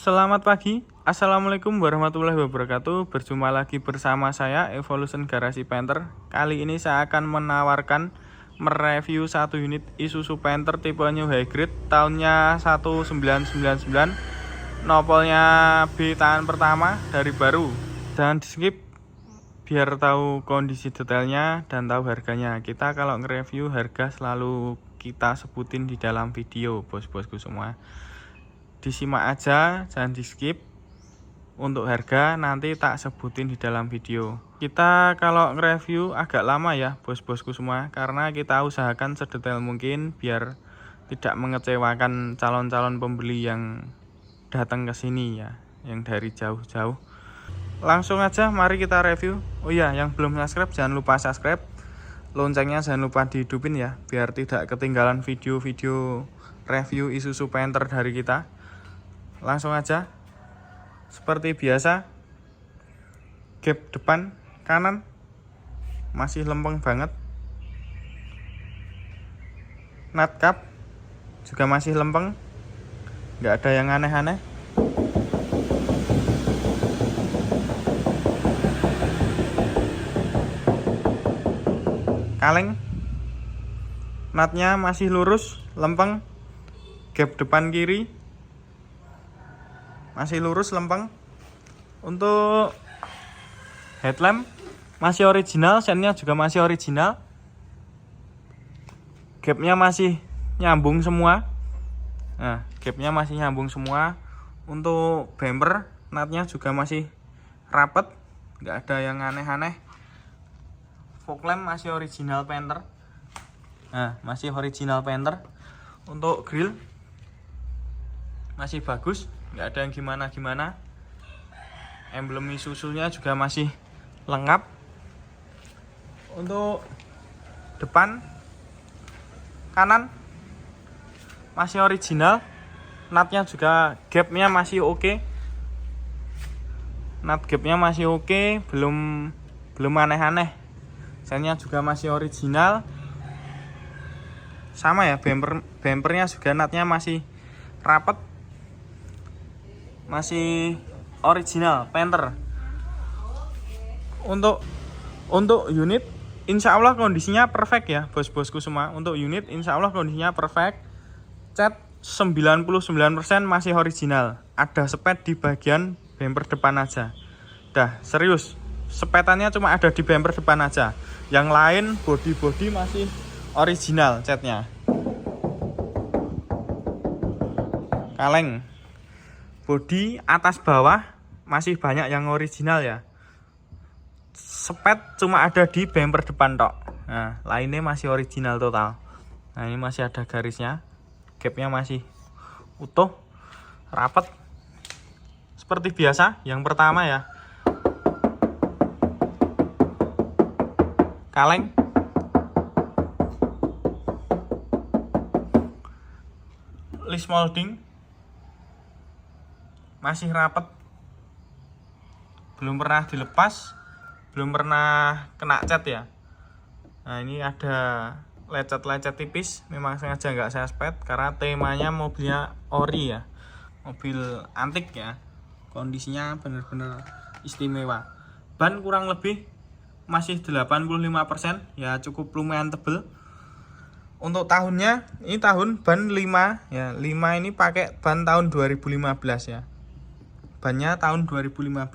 Selamat pagi, Assalamualaikum warahmatullahi wabarakatuh. Berjumpa lagi bersama saya Evolution Garasi Panther. Kali ini saya akan mereview satu unit Isuzu Panther tipe New Hybrid tahunnya 1999, nopolnya B tangan pertama dari baru. Jangan di skip biar tahu kondisi detailnya dan tahu harganya. Kita kalau nge-review harga selalu kita sebutin di dalam video, bos-bosku semua. Disimak aja, jangan di skip. Untuk harga nanti tak sebutin di dalam video. Kita kalau nge-review agak lama ya bos-bosku semua, karena kita usahakan sedetail mungkin biar tidak mengecewakan calon-calon pembeli yang datang ke sini ya, yang dari jauh-jauh. Langsung aja mari kita review. Oh iya, yang belum subscribe jangan lupa subscribe. Loncengnya jangan lupa dihidupin ya, biar tidak ketinggalan video-video review Isuzu Panther dari kita. Langsung aja. Seperti biasa, gap depan kanan masih lempeng banget. Nut cap juga masih lempeng, nggak ada yang aneh-aneh. Kaleng, nutnya masih lurus, lempeng. Gap depan kiri masih lurus, lempeng. Untuk headlamp masih original, sennya juga masih original. Gapnya masih nyambung semua. Nah, gapnya masih nyambung semua. Untuk bumper, nutnya juga masih rapet, nggak ada yang aneh-aneh. Fog lamp masih original Panther. Nah, masih original Panther. Untuk grill masih bagus, nggak ada yang gimana-gimana. Emblem Isuzu-nya juga masih lengkap. Untuk depan kanan masih original, nutnya juga gapnya masih oke. Nut gapnya masih oke, belum aneh-aneh. Sennya juga masih original. Sama ya, bumpernya juga nutnya masih rapet, masih original Panther. Untuk unit insya Allah kondisinya perfect ya bos-bosku semua. Untuk unit insya Allah kondisinya perfect. Cat 99% masih original. Ada sepet di bagian bumper depan aja. Dah serius, sepetannya cuma ada di bumper depan aja. Yang lain body masih original catnya. Kaleng, body atas bawah masih banyak yang original ya. Sepet cuma ada di bumper depan tok. Nah, lainnya masih original total. Nah, ini masih ada garisnya. Gapnya masih utuh, rapet. Seperti biasa, yang pertama ya. Kaleng. List molding masih rapet, belum pernah dilepas, belum pernah kena cat ya. Nah, ini ada lecet-lecet tipis, memang sengaja nggak saya spet karena temanya mobilnya ori ya, mobil antik ya. Kondisinya bener-bener istimewa. Ban kurang lebih masih 85% ya, cukup lumayan tebel. Untuk tahunnya ini tahun ban 5 ya, 5 ini pakai ban tahun 2015 ya. Bannya tahun 2015.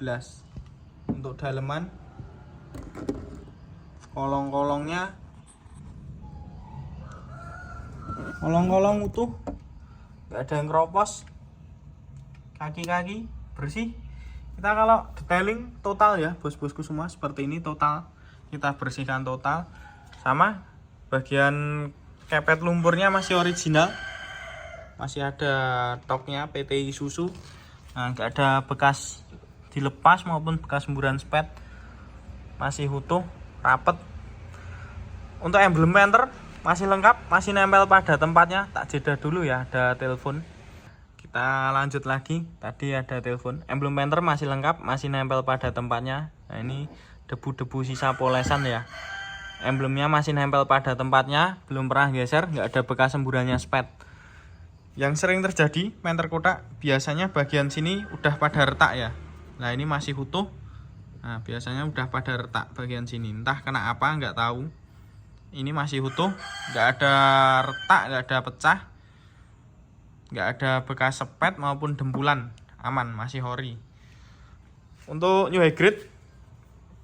Untuk daleman, kolong-kolong utuh, nggak ada yang keropos. Kaki-kaki bersih. Kita kalau detailing total ya bos-bosku semua, seperti ini total kita bersihkan total. Sama bagian kepet lumpurnya masih original, masih ada toknya PT Isuzu. Nah, nggak ada bekas dilepas maupun bekas semburan spet, masih utuh, rapet. Untuk emblem Panther masih lengkap, masih nempel pada tempatnya. Tak jeda dulu ya, ada telepon. Kita lanjut lagi. Tadi ada telepon. Emblem Panther masih lengkap, masih nempel pada tempatnya. Nah, ini debu-debu sisa polesan ya. Emblemnya masih nempel pada tempatnya, belum pernah geser, nggak ada bekas semburannya spet. Yang sering terjadi penter kotak biasanya bagian sini udah pada retak ya. Nah ini masih utuh. Nah biasanya udah pada retak bagian sini. Entah kena apa nggak tahu. Ini masih utuh, nggak ada retak, nggak ada pecah, nggak ada bekas sepet maupun dempulan. Aman, masih ori. Untuk new hybrid,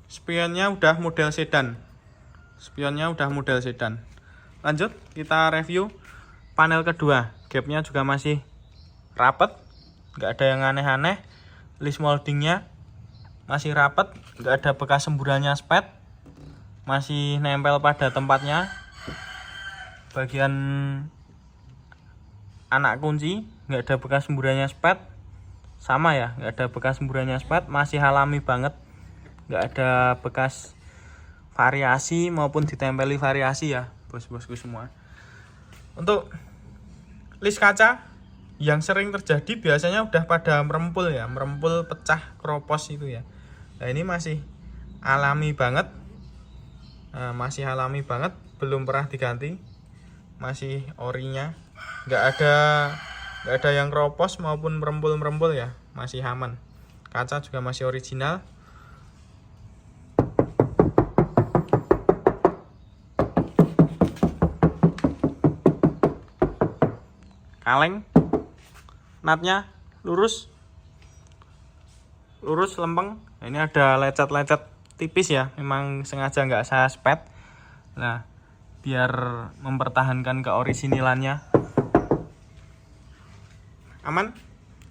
spionnya udah model sedan. Lanjut kita review panel kedua. Gapnya juga masih rapet, nggak ada yang aneh-aneh. List moldingnya masih rapet, nggak ada bekas semburannya spet, masih nempel pada tempatnya. Bagian anak kunci nggak ada bekas semburannya spet, sama ya, nggak ada bekas semburannya spet, masih alami banget, nggak ada bekas variasi maupun ditempeli variasi ya bos-bosku semua. Untuk list kaca yang sering terjadi biasanya udah pada merempul ya, merempul pecah kropos itu ya. Nah ini masih alami banget, belum pernah diganti, masih orinya, nggak ada yang kropos maupun merempul ya, masih aman. Kaca juga masih original. Kaleng, natnya lurus lempeng. Ini ada lecet-lecet tipis ya, memang sengaja nggak saya spet. Nah biar mempertahankan keorisinilannya. Aman,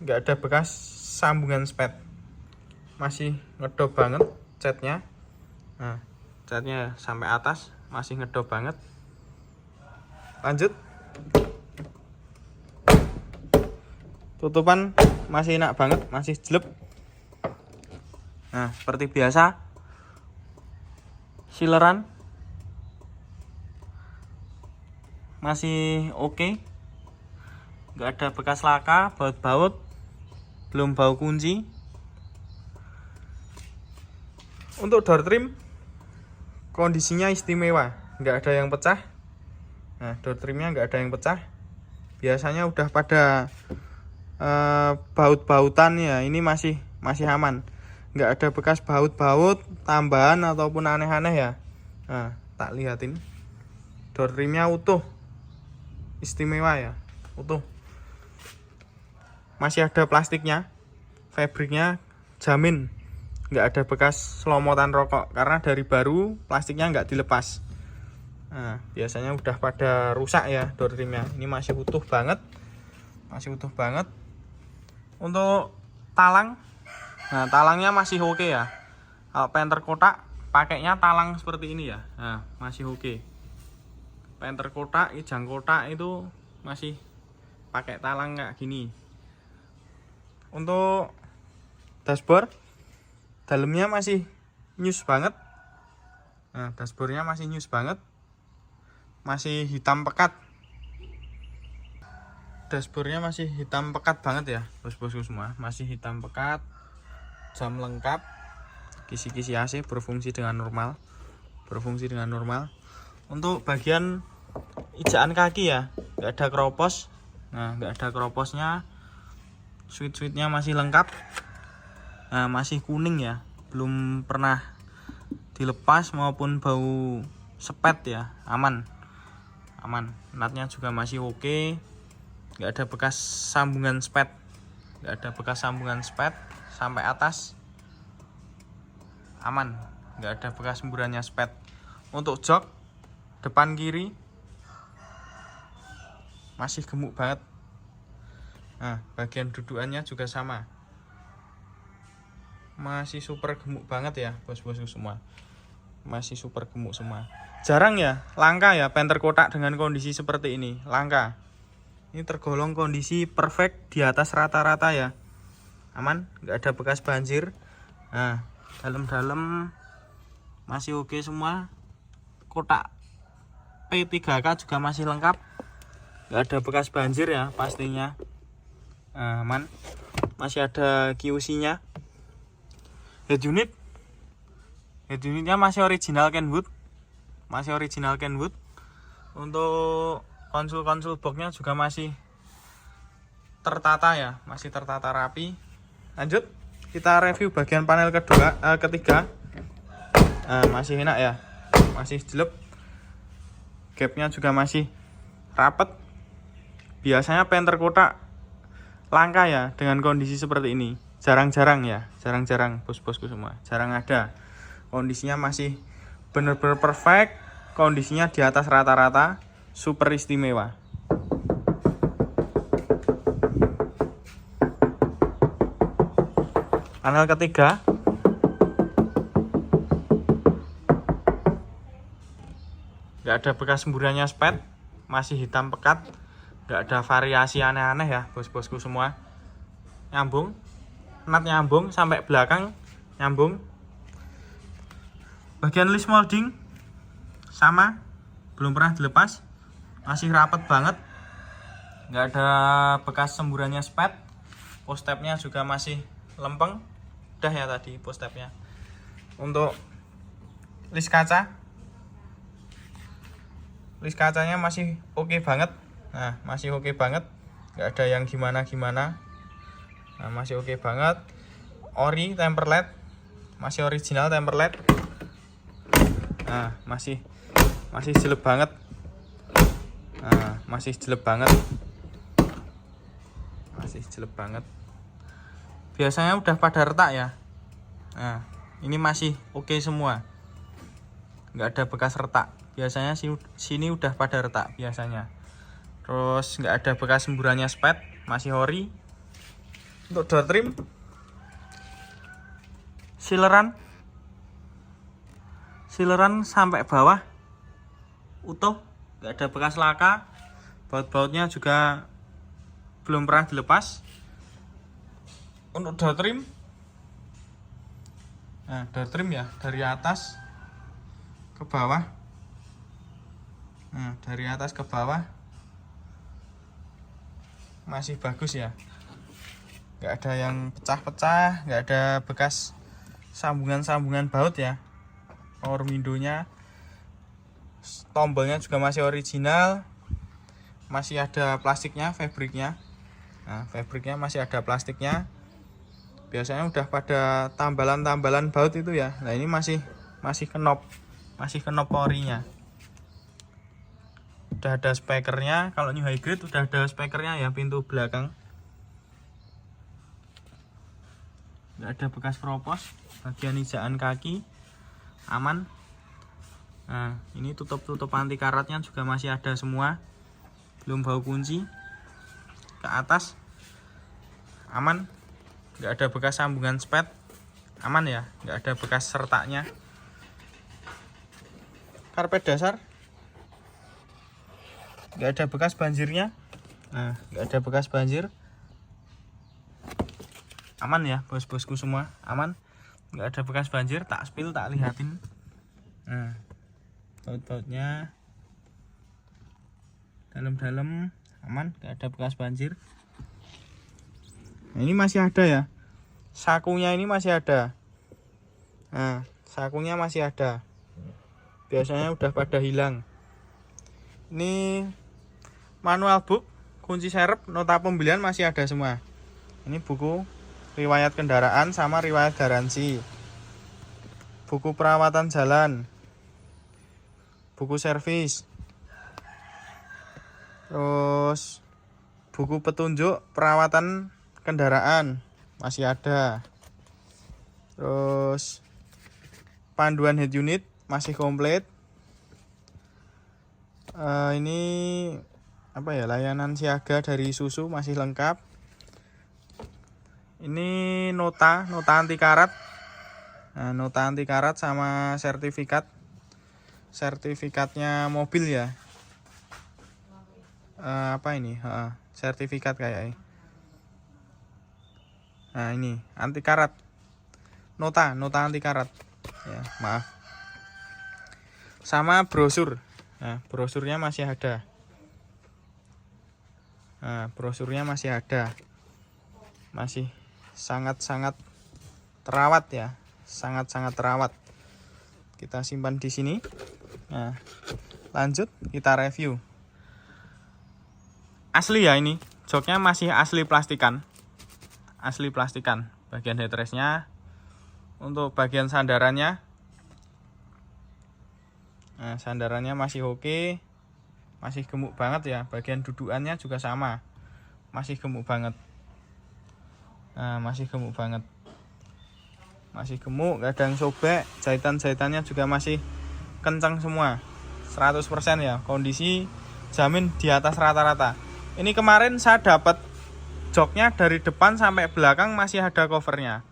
nggak ada bekas sambungan spet, masih ngedop banget catnya. Nah catnya sampai atas masih ngedop banget. Lanjut, tutupan masih enak banget, masih jelek. Nah seperti biasa, sileran masih oke, nggak ada bekas laka, baut-baut, belum bau kunci. Untuk door trim kondisinya istimewa, nggak ada yang pecah. Nah door trimnya nggak ada yang pecah, biasanya udah pada baut-bautan ya, ini masih aman, nggak ada bekas baut-baut tambahan ataupun aneh-aneh ya. Nah tak lihatin, door trimnya utuh, istimewa ya, utuh, masih ada plastiknya, fabriknya jamin nggak ada bekas selomotan rokok, karena dari baru plastiknya nggak dilepas. Nah biasanya udah pada rusak ya door trimnya, ini masih utuh banget. Untuk talang, nah talangnya masih oke ya. Kalau penter kotak pakainya talang seperti ini ya, nah masih oke. Penter kotak, ijang kotak itu masih pakai talang kayak gini. Untuk dashboard, dalamnya masih nyus banget. Nah dashboardnya masih nyus banget, masih hitam pekat. Dashboardnya masih hitam pekat banget ya bos-bosku semua, masih hitam pekat. Jam lengkap, kisi-kisi AC berfungsi dengan normal. Untuk bagian ijaan kaki ya, nggak ada kropos. Nah nggak ada kroposnya. Switch-switchnya masih lengkap. Nah masih kuning ya, belum pernah dilepas maupun bau sepet ya, aman. Natnya juga masih oke, nggak ada bekas sambungan spet, sampai atas aman, nggak ada bekas semburannya spet. Untuk jok depan kiri masih gemuk banget. Nah bagian dudukannya juga sama, masih super gemuk banget ya bos-bosku semua, masih super gemuk semua. Jarang ya, langka ya penter kotak dengan kondisi seperti ini, langka. Ini tergolong kondisi perfect, di atas rata-rata ya, aman, nggak ada bekas banjir. Nah dalam-dalam masih oke semua. Kotak P3K juga masih lengkap, nggak ada bekas banjir ya pastinya, aman. Masih ada QC nya. Head unitnya masih original Kenwood. Untuk konsul boxnya juga masih tertata ya, masih tertata rapi. Lanjut, kita review bagian panel ketiga. Masih enak ya, masih jelek, gapnya juga masih rapet. Biasanya penter kotak langka ya dengan kondisi seperti ini, jarang-jarang ya, jarang-jarang bos-bosku semua, jarang ada. Kondisinya masih bener-bener perfect, kondisinya di atas rata-rata, super istimewa. Panel ketiga, nggak ada bekas semburannya spet, masih hitam pekat, nggak ada variasi aneh-aneh ya bos-bosku semua. Nyambung, nut nyambung sampai belakang, nyambung. Bagian list molding sama, belum pernah dilepas, masih rapet banget, nggak ada bekas semburannya spet. Post tabnya juga masih lempeng, udah ya tadi post tabnya. Untuk list kacanya masih oke banget. Nah, masih oke banget, nggak ada yang gimana-gimana. Nah, masih oke banget. Ori temper LED, masih original temper LED. Nah, masih jelek banget. Nah, masih jelek banget. Masih jelek banget. Biasanya udah pada retak ya. Nah, ini masih oke semua, nggak ada bekas retak. Biasanya sini udah pada retak biasanya. Terus nggak ada bekas semburannya spet, masih ori. Untuk door trim, sileran sampai bawah utuh, nggak ada bekas laka. Baut-bautnya juga belum pernah dilepas. Untuk door trim, nah door trim ya dari atas ke bawah. Nah, dari atas ke bawah masih bagus ya, nggak ada yang pecah-pecah, nggak ada bekas sambungan baut ya. Power window-nya, tombolnya juga masih original, masih ada plastiknya, fabriknya. Nah, fabriknya masih ada plastiknya. Biasanya udah pada tambalan baut itu ya. Nah, ini masih kenop orinya. Udah ada speakernya, kalau new hybrid udah ada speakernya ya, pintu belakang. Nggak ada bekas propos, bagian ijaan kaki aman. Nah, ini tutup anti karatnya juga masih ada semua, belum bau kunci. Ke atas aman, nggak ada bekas sambungan spet, aman ya, nggak ada bekas sertaknya. Karpet dasar nggak ada bekas banjirnya. Nah, nggak ada bekas banjir, aman ya bos-bosku semua, aman, nggak ada bekas banjir. Tak spill, tak lihatin. Nah, baut-bautnya dalam-dalam aman, nggak ada bekas banjir. Nah, ini masih ada ya, sakunya ini masih ada. Nah, sakunya masih ada, biasanya udah pada hilang. Ini manual book, kunci serep, nota pembelian masih ada semua. Ini buku riwayat kendaraan sama riwayat garansi, buku perawatan jalan, buku servis, terus buku petunjuk perawatan kendaraan masih ada. Terus panduan head unit masih komplit. Ini apa ya, layanan siaga dari Isuzu masih lengkap. Ini nota anti karat. Nah, nota anti karat sama sertifikatnya mobil ya. Apa ini? Sertifikat kayak. Nah, ini anti karat. Nota anti karat. Ya, maaf. Sama brosur. Nah, brosurnya masih ada. Masih sangat-sangat terawat ya. Sangat-sangat terawat. Kita simpan di sini. Nah, lanjut kita review. Asli ya ini, Joknya masih asli plastikan. Bagian headrestnya. Untuk bagian sandarannya, nah sandarannya masih oke, masih gemuk banget ya. Bagian dudukannya juga sama, masih gemuk banget. Nah masih gemuk, gak ada yang sobek. Jahitannya juga masih kencang semua, 100% ya. Kondisi jamin di atas rata-rata. Ini kemarin saya dapat joknya dari depan sampai belakang masih ada covernya.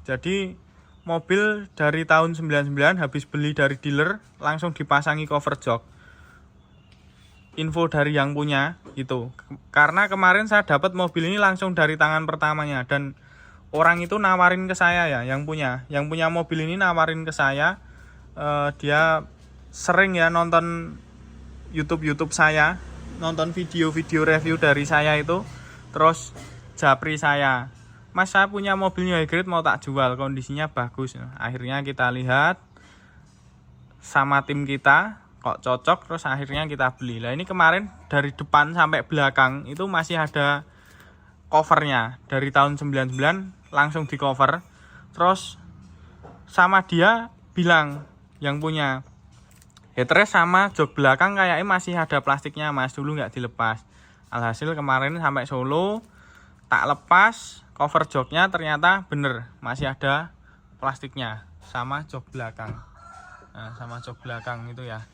Jadi mobil dari tahun 99 habis beli dari dealer langsung dipasangi cover jok. Info dari yang punya itu. Karena kemarin saya dapat mobil ini langsung dari tangan pertamanya, dan orang itu nawarin ke saya ya, yang punya mobil ini nawarin ke saya. Dia sering ya nonton YouTube saya, nonton video-video review dari saya itu, terus japri saya, "Mas, saya punya mobil new hybrid mau tak jual, kondisinya bagus." Akhirnya kita lihat sama tim kita, kok cocok, terus akhirnya kita beli. Lah ini kemarin dari depan sampai belakang itu masih ada covernya. Dari tahun 99 langsung di cover. Terus sama dia bilang yang punya, headrest sama jok belakang kayaknya masih ada plastiknya Mas, dulu nggak dilepas. Alhasil kemarin sampai Solo tak lepas cover joknya, ternyata bener masih ada plastiknya sama jok belakang. Nah sama jok belakang itu ya.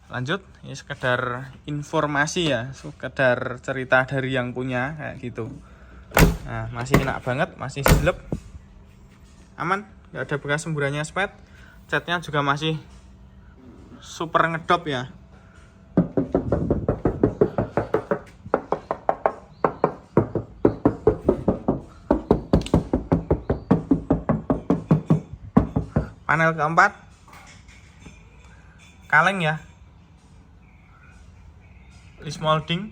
Lanjut, ini sekedar informasi ya, sekedar cerita dari yang punya kayak gitu. Nah masih enak banget, masih selep, aman, nggak ada bekas semburannya spet. Catnya juga masih super ngedop ya. Panel keempat kaleng ya, list molding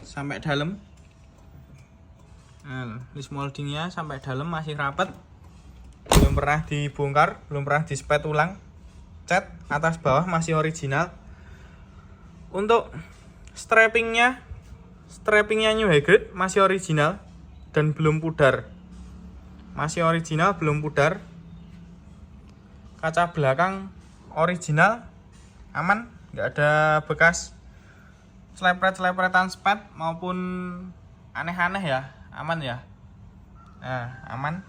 sampai dalam. Nah, list moldingnya sampai dalam masih rapet, belum pernah dibongkar, belum pernah dispet ulang. Cat atas bawah masih original. Untuk strappingnya new hybrid masih original dan belum pudar. Masih original, belum pudar. Kaca belakang original, aman, nggak ada bekas selepret-selepretan spet maupun aneh-aneh ya, aman ya. Nah aman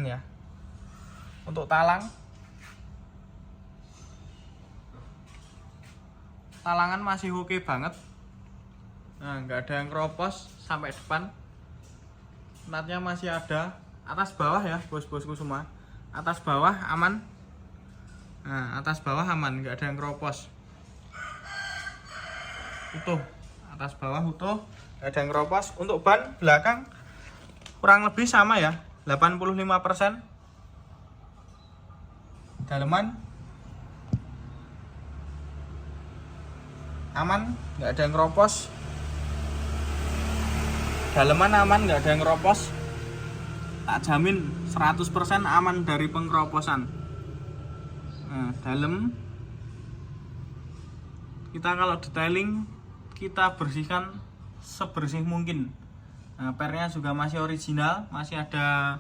ya. Untuk talangan masih oke banget. Nah nggak ada yang keropos sampai depan. Natnya masih ada, atas bawah ya bos-bosku semua, atas bawah aman. Nah atas bawah aman, nggak ada yang keropos, utuh, atas bawah utuh, nggak ada yang keropos. Untuk ban belakang kurang lebih sama ya, 85%. Daleman aman, nggak ada yang keropos. Daleman aman, nggak ada yang keropos. Tak jamin 100% aman dari pengkeroposan. Nah, dalam kita kalau detailing kita bersihkan sebersih mungkin. Nah, pernya juga masih original, masih ada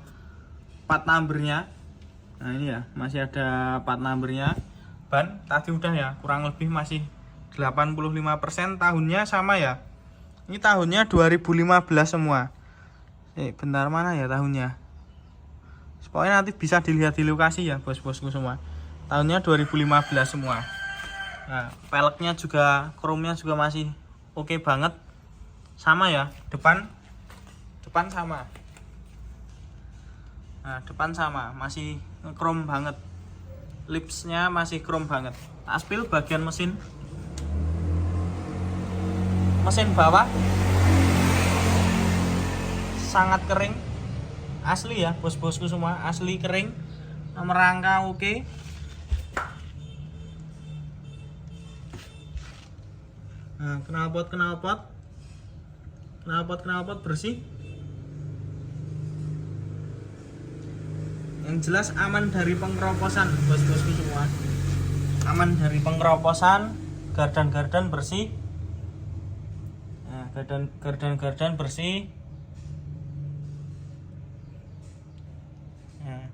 plat numbernya. Nah ini ya, masih ada plat numbernya. Ban tadi udah ya, kurang lebih masih 85%. Tahunnya sama ya. Ini tahunnya 2015 semua. Bentar, mana ya tahunnya? Pokoknya nanti bisa dilihat di lokasi ya bos-bosku semua. Tahunnya 2015 semua. Nah, peleknya juga, chrome-nya juga masih oke banget. Sama ya, depan sama. Nah, depan sama, masih chrome banget. Lipsnya masih chrome banget. Aspil bagian mesin bawah sangat kering, asli ya bos-bosku semua, asli kering. Nomor rangka oke. Nah, knalpot bersih. Yang jelas aman dari pengkeroposan bos-bosku semua, aman dari pengkeroposan. Gardan bersih. gardan bersih. Nah,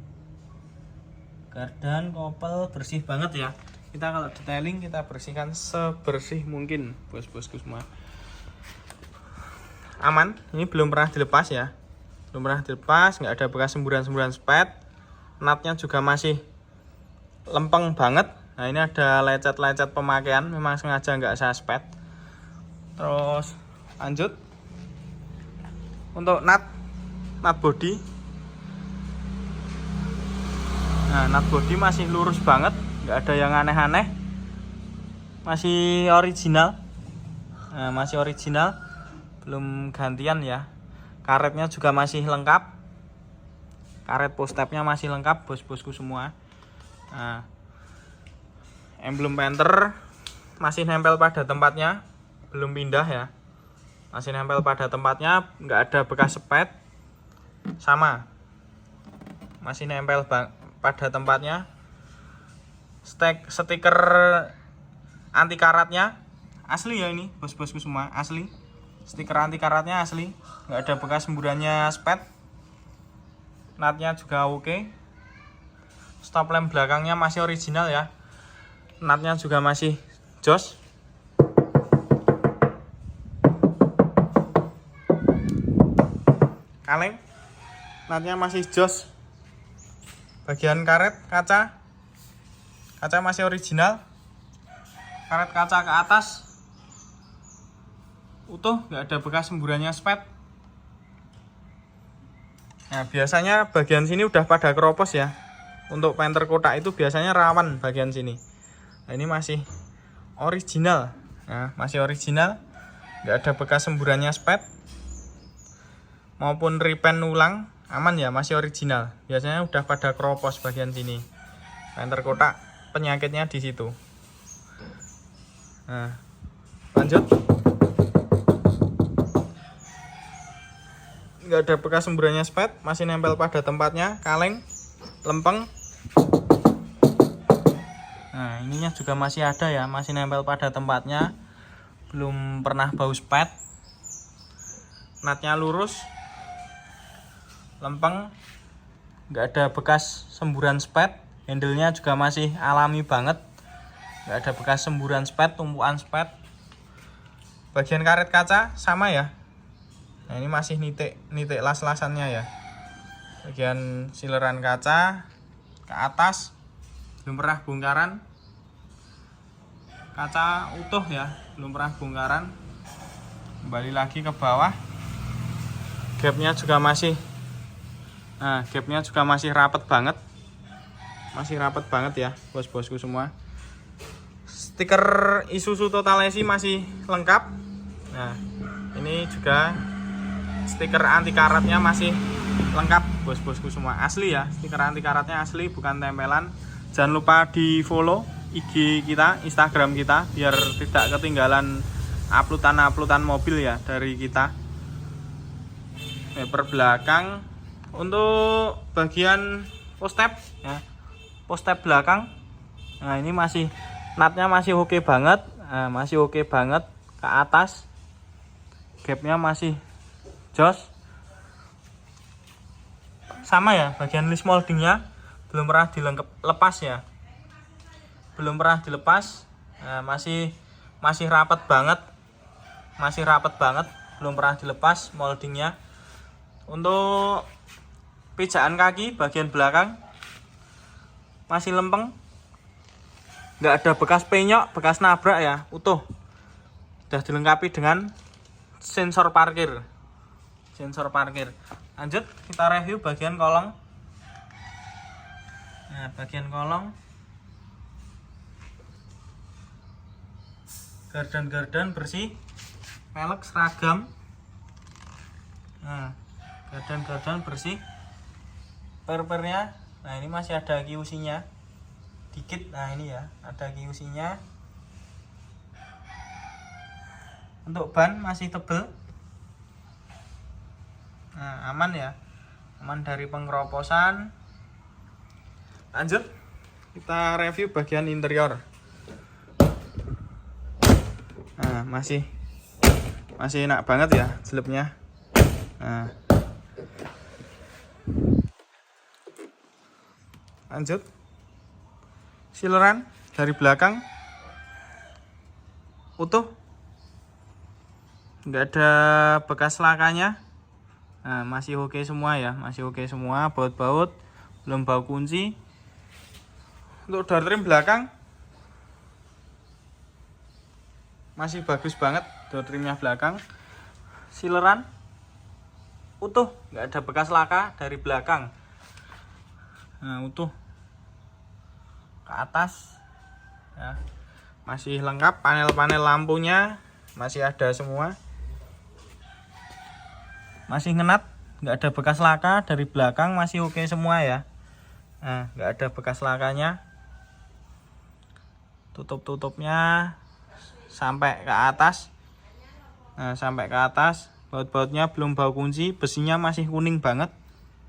gardan kopel bersih banget ya. Kita kalau detailing kita bersihkan sebersih mungkin, bos-bosku semua. Aman, ini belum pernah dilepas ya. Belum pernah dilepas, nggak ada bekas semburan-semburan spet. Natnya juga masih lempeng banget. Nah, ini ada lecet-lecet pemakaian, memang sengaja nggak saya spet. Terus lanjut untuk nut body. Nah, nut body masih lurus banget, nggak ada yang aneh-aneh, masih original. Nah, masih original, belum gantian ya. Karetnya juga masih lengkap, karet post tab-nya masih lengkap, bos-bosku semua. Nah, emblem Panther masih nempel pada tempatnya, belum pindah ya, masih nempel pada tempatnya, nggak ada bekas sepet, sama masih nempel pada tempatnya. Stiker anti karatnya asli ya, ini bos-bosku semua asli. Stiker anti karatnya asli, nggak ada bekas semburannya spet. Natnya juga oke. Stop lamp belakangnya masih original ya. Natnya juga masih jos. Kaleng, natnya masih jos. Bagian karet kaca masih original. Karet kaca ke atas utuh, nggak ada bekas semburannya spet. Nah, biasanya bagian sini udah pada keropos ya. Untuk Panther kotak itu biasanya rawan bagian sini. Nah, ini masih original. Nah, masih original, nggak ada bekas semburannya spet maupun repaint ulang, aman ya, masih original. Biasanya udah pada keropos bagian sini. Panther kotak penyakitnya di situ. Nah, lanjut. Nggak ada bekas semburannya spet, masih nempel pada tempatnya, kaleng, lempeng. Nah, ininya juga masih ada ya, masih nempel pada tempatnya, belum pernah bau spet. Natnya lurus, lempeng, nggak ada bekas semburan spet. Handle-nya juga masih alami banget, nggak ada bekas semburan spet, tumpuan spet. Bagian karet kaca sama ya. Nah, ini masih nitik las-lasannya ya. Bagian sileran kaca ke atas belum pernah bongkaran. Kaca utuh ya, belum pernah bongkaran. Kembali lagi ke bawah. Gapnya juga masih, nah, gapnya juga masih rapet banget. Masih rapet banget ya, bos-bosku semua. Stiker Isuzu Total AC masih lengkap. Nah, ini juga stiker anti karatnya masih lengkap, bos-bosku semua asli ya. Stiker anti karatnya asli, bukan tempelan. Jangan lupa di follow IG kita, Instagram kita, biar tidak ketinggalan uploadan mobil ya dari kita. Bumper belakang untuk bagian post tab ya, post tab belakang. Nah, ini masih natnya masih oke banget. Nah, masih oke banget ke atas. Gapnya masih jos. Sama ya, bagian list moldingnya belum pernah dilepas ya, belum pernah dilepas. Nah, masih rapat banget, belum pernah dilepas moldingnya. Untuk pijaan kaki bagian belakang masih lempeng, nggak ada bekas penyok, bekas nabrak ya, utuh. Sudah dilengkapi dengan sensor parkir. Lanjut kita review bagian kolong. Nah, bagian kolong, gardan bersih, pelek seragam. Nah, gardan bersih, pernya. Nah, ini masih ada QC-nya dikit. Nah, ini ya, ada QC-nya. Untuk ban masih tebel. Nah, aman ya, aman dari pengeroposan. Lanjut kita review bagian interior. Nah, masih Masih enak banget ya jelepnya. Nah, lanjut. Sileran dari belakang utuh, nggak ada bekas lakanya. Nah, masih oke semua ya, masih oke semua. Baut-baut belum bau kunci. Untuk door trim belakang masih bagus banget, door trimnya belakang. Sileran utuh, nggak ada bekas laka dari belakang. Nah, utuh ke atas ya. Masih lengkap, panel-panel lampunya masih ada semua, masih ngenat, nggak ada bekas laka dari belakang, masih oke semua ya. Nah, nggak ada bekas lakanya. Tutup-tutupnya sampai ke atas. Nah, sampai ke atas. Baut-bautnya belum bau kunci, besinya masih kuning banget,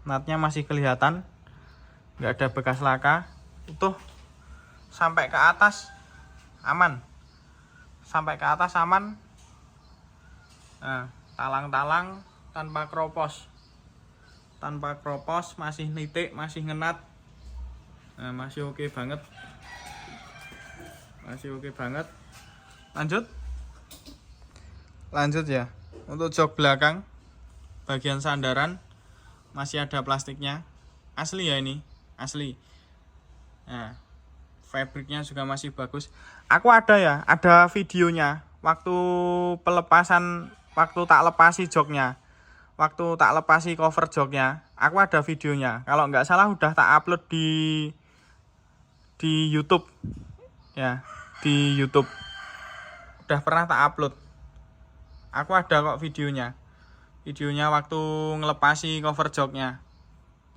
natnya masih kelihatan, nggak ada bekas laka, utuh sampai ke atas, aman, sampai ke atas aman. Nah, talang-talang tanpa kropos, masih nitik, masih ngenat. Nah, masih oke banget, masih oke banget. Lanjut ya. Untuk jok belakang bagian sandaran masih ada plastiknya, asli ya, ini asli. Nah, fabriknya juga masih bagus. Aku ada ya, ada videonya waktu pelepasan, waktu tak lepasi joknya, waktu tak lepasi cover joknya, aku ada videonya. Kalau nggak salah udah tak upload di YouTube ya, di YouTube udah pernah tak upload. Aku ada kok videonya waktu ngelepasi cover joknya.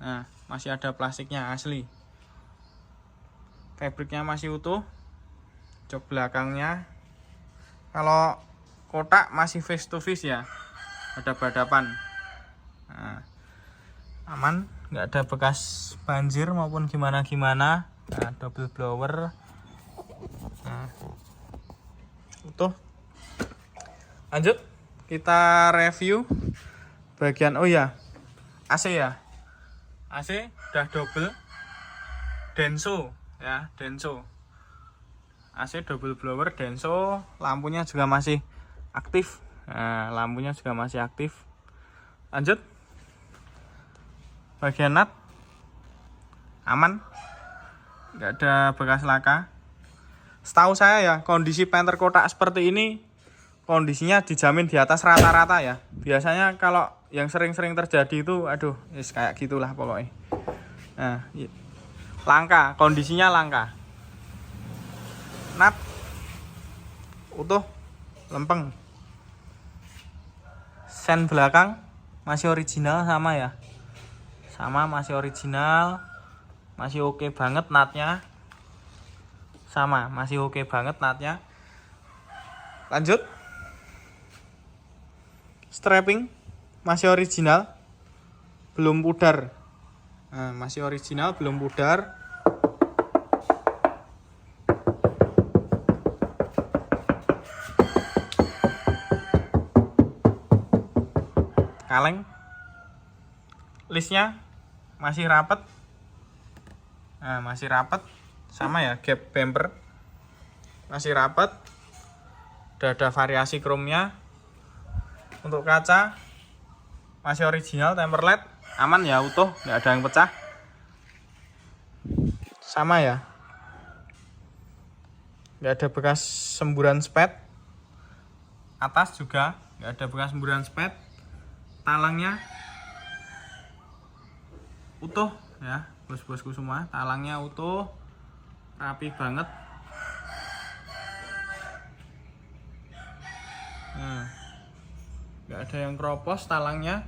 Nah, masih ada plastiknya, asli. Fabriknya masih utuh. Jok belakangnya, kalau kotak masih face to face ya, ada badapan. Nah, aman, nggak ada bekas banjir maupun gimana-gimana. Nah, double blower. Nah, utuh. Lanjut, kita review bagian, oh ya, AC ya. AC udah double Denso ya, Denso. AC double blower Denso, lampunya juga masih aktif. Nah, lampunya juga masih aktif. Lanjut, bagian nut aman, nggak ada bekas laka. Setahu saya ya, kondisi Panther kotak seperti ini kondisinya dijamin di atas rata-rata ya. Biasanya kalau yang sering-sering terjadi itu, aduh, kayak gitulah pokoknya. Nah, langka, kondisinya langka. Nut utuh, lempeng. Sen belakang masih original sama ya, sama, masih original, masih oke banget nutnya, sama, masih oke banget nutnya. Lanjut, strapping masih original, belum pudar. Nah, masih original, belum pudar. Kaleng, listnya masih rapet. Nah, masih rapet, sama ya, gap bumper masih rapet. Udah ada variasi chrome-nya. Untuk kaca masih original, tempered, aman ya, utuh, nggak ada yang pecah, sama ya, nggak ada bekas semburan spet. Atas juga nggak ada bekas semburan spet. Talangnya utuh ya, bos-bosku semua, talangnya utuh, rapi banget. Nah, nggak ada yang kropos, talangnya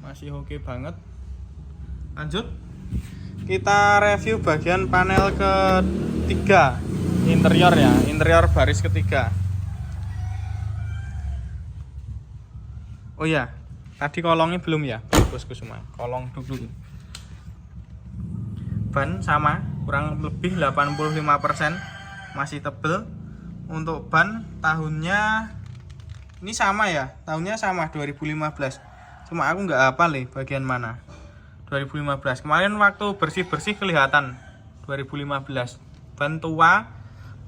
masih oke banget. Lanjut, kita review bagian panel ketiga, interior ya, interior baris ketiga. Oh ya, tadi kolongnya belum ya, bosku semua, kolong dulu. Ban sama, kurang lebih 85%, masih tebel. Untuk ban tahunnya Ini sama ya, tahunnya sama 2015. Cuma aku nggak hafal nih bagian mana. 2015. Kemarin waktu bersih-bersih kelihatan 2015. Ban tua,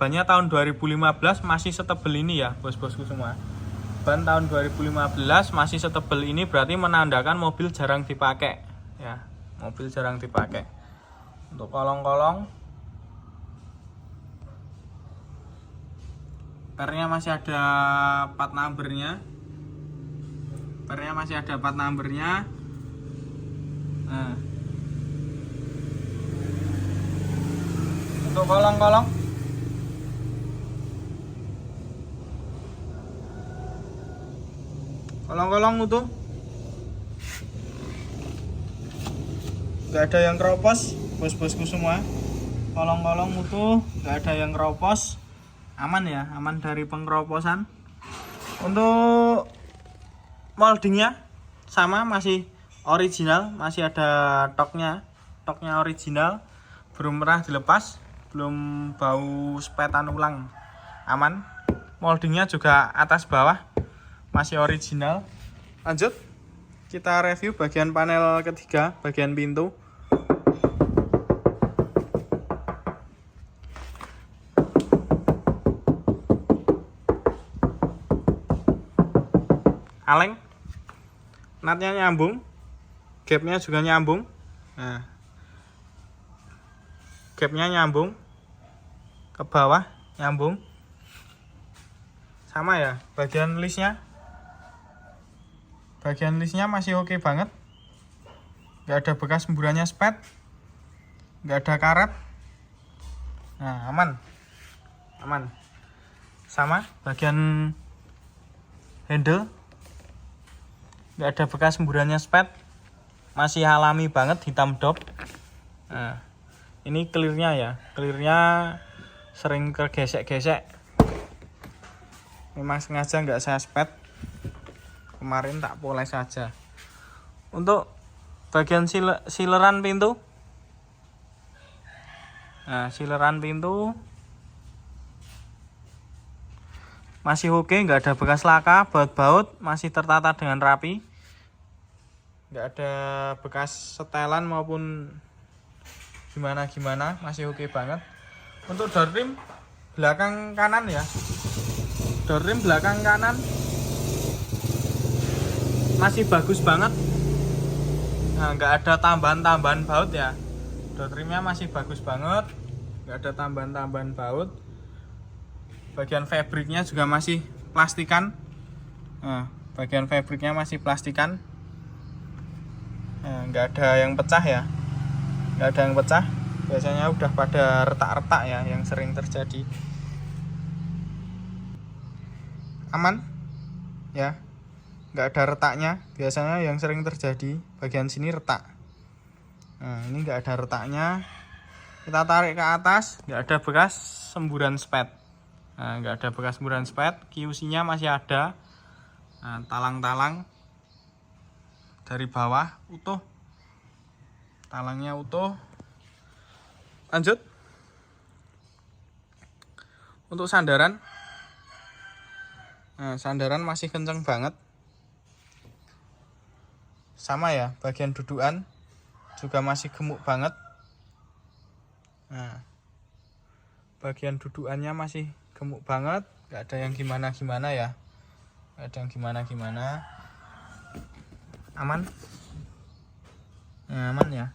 bannya tahun 2015 masih setebel ini ya, bos-bosku semua. Ban tahun 2015 masih setebel ini berarti menandakan mobil jarang dipakai ya. Mobil jarang dipakai. Untuk kolong-kolong pernya masih ada plat numbernya. Pernya masih ada plat numbernya. Nah. Untuk kolong-kolong utuh, nggak ada yang keropos, bos-bosku semua. Kolong-kolong utuh, nggak ada yang keropos, aman ya, aman dari pengkeroposan. Untuk moldingnya sama, masih original, masih ada toknya original, belum pernah dilepas, belum bau sepetan ulang, aman. Moldingnya juga atas bawah masih original. Lanjut, kita review bagian panel ketiga, bagian pintu. Kaleng, natnya nyambung, gapnya juga nyambung. Nah, gapnya nyambung ke bawah, nyambung sama ya. Bagian listnya masih oke banget, nggak ada bekas semburannya spet, nggak ada karet. Nah, aman sama. Bagian handle nggak ada bekas semburannya spet, masih alami banget, hitam dop. Nah, ini clearnya ya, sering tergesek-gesek, memang sengaja nggak saya spet, kemarin tak poles saja. Untuk bagian sileran pintu, nah sileran pintu masih oke, nggak ada bekas laka, baut-baut masih tertata dengan rapi, nggak ada bekas setelan maupun gimana, masih oke banget. Untuk door trim belakang kanan ya, door trim belakang kanan masih bagus banget. Nah, nggak ada tambahan baut ya, door trimnya masih bagus banget, nggak ada tambahan baut. Bagian fabriknya juga masih plastikan. Nah, bagian fabriknya masih plastikan. Nah, nggak ada yang pecah ya, nggak ada yang pecah. Biasanya udah pada retak-retak ya yang sering terjadi. Aman ya, nggak ada retaknya. Biasanya yang sering terjadi bagian sini retak. Nah, ini nggak ada retaknya. Kita tarik ke atas, nggak ada bekas semburan spet. Nah, nggak ada bekas semburan spet. QC-nya masih ada. Nah, talang-talang dari bawah utuh, talangnya utuh. Lanjut, untuk sandaran, nah sandaran masih kenceng banget, sama ya. Bagian dudukan juga masih gemuk banget. Nah, bagian dudukannya masih gemuk banget, nggak ada yang gimana ya, nggak ada yang gimana. Aman. Nah, aman ya,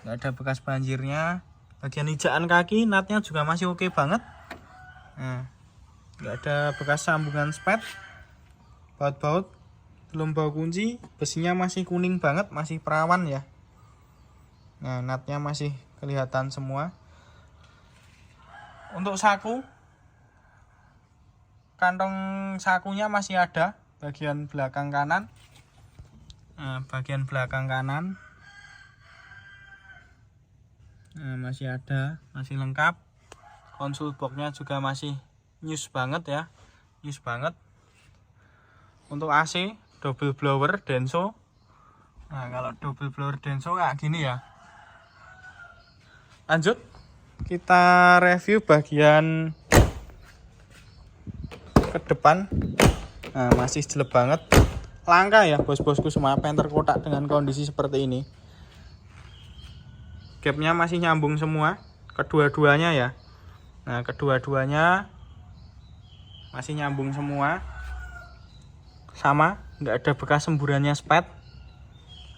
nggak ada bekas banjirnya. Bagian ijaan kaki, natnya juga masih oke banget. Nah, nggak ada bekas sambungan spet, baut-baut belum bau kunci, besinya masih kuning banget, masih perawan ya. Nah, natnya masih kelihatan semua. Untuk saku, kantong sakunya masih ada bagian belakang kanan. Nah, bagian belakang kanan masih ada, masih lengkap. Konsol boxnya juga masih news banget ya, news banget. Untuk AC double blower Denso. Nah, kalau double blower Denso kayak gini ya. Lanjut, kita review bagian ke depan. Nah, masih jelek banget. Langka ya bos-bosku semua penter kotak dengan kondisi seperti ini. Gapnya masih nyambung semua, kedua-duanya ya. Nah, kedua-duanya masih nyambung semua. Sama, nggak ada bekas semburannya spet.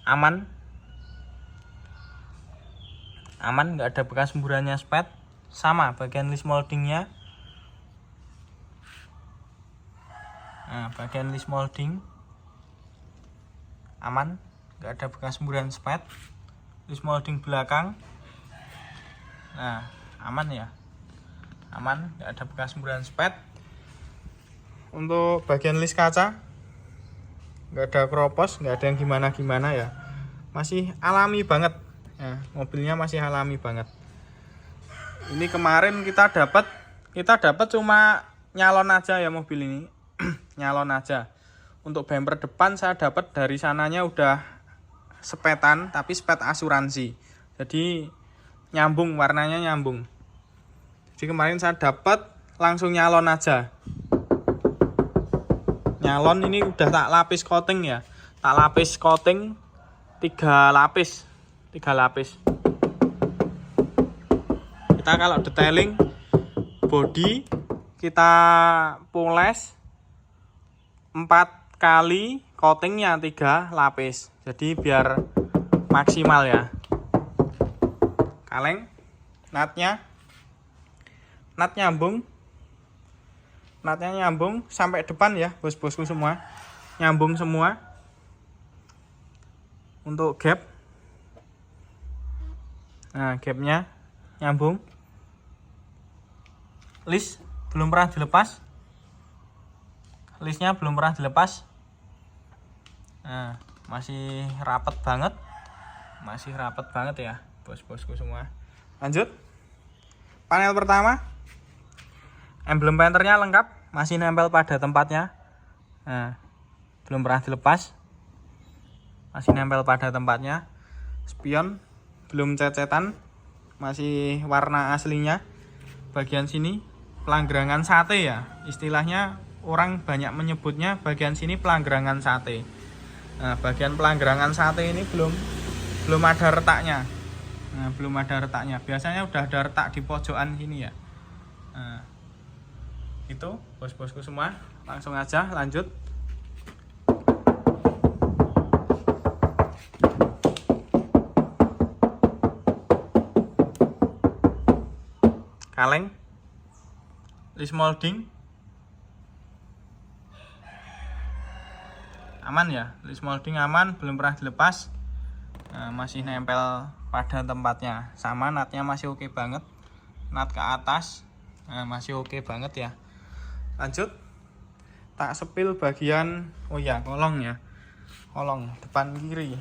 Aman. Aman, nggak ada bekas semburannya spet. Sama bagian list moldingnya. Nah, bagian list molding aman, nggak ada bekas semburan spet. List molding belakang, nah aman ya, aman, nggak ada bekas semburan spet. Untuk bagian list kaca nggak ada kropos, nggak ada yang gimana-gimana ya, masih alami banget. Nah, mobilnya masih alami banget. Ini kemarin kita dapat cuma nyalon aja ya mobil ini. Nyalon aja. Untuk bumper depan saya dapat dari sananya udah sepetan, tapi spet asuransi. Jadi nyambung, warnanya nyambung. Jadi kemarin saya dapat langsung nyalon aja. Nyalon ini udah tak lapis coating ya. Tak lapis coating 3 lapis. 3 lapis. Kita kalau detailing body kita poles 4 kali, coatingnya 3 lapis. Jadi biar maksimal ya. Kaleng natnya nyambung. Natnya nyambung sampai depan ya, bos-bosku semua. Nyambung semua. Untuk gap. Nah, gapnya nyambung. List belum pernah dilepas. Listnya belum pernah dilepas. Nah, masih rapet banget. Masih rapet banget ya, bos-bosku semua. Lanjut. Panel pertama. Emblem painternya lengkap, masih nempel pada tempatnya. Nah, belum pernah dilepas. Masih nempel pada tempatnya. Spion belum cecetan, masih warna aslinya. Bagian sini pelanggerangan sate ya, istilahnya orang banyak menyebutnya bagian sini pelanggerangan sate. Nah, bagian pelanggerangan sate ini belum ada retaknya. Nah, belum ada retaknya. Biasanya udah ada retak di pojokan sini ya. Nah, itu bos-bosku semua. Langsung aja lanjut. Kaleng, list molding aman ya, list molding aman, belum pernah dilepas. Nah, masih nempel pada tempatnya. Sama, natnya masih oke banget. Nat ke atas, nah, masih oke banget ya. Lanjut, tak sepil bagian, oh ya, kolong ya, kolong depan kiri,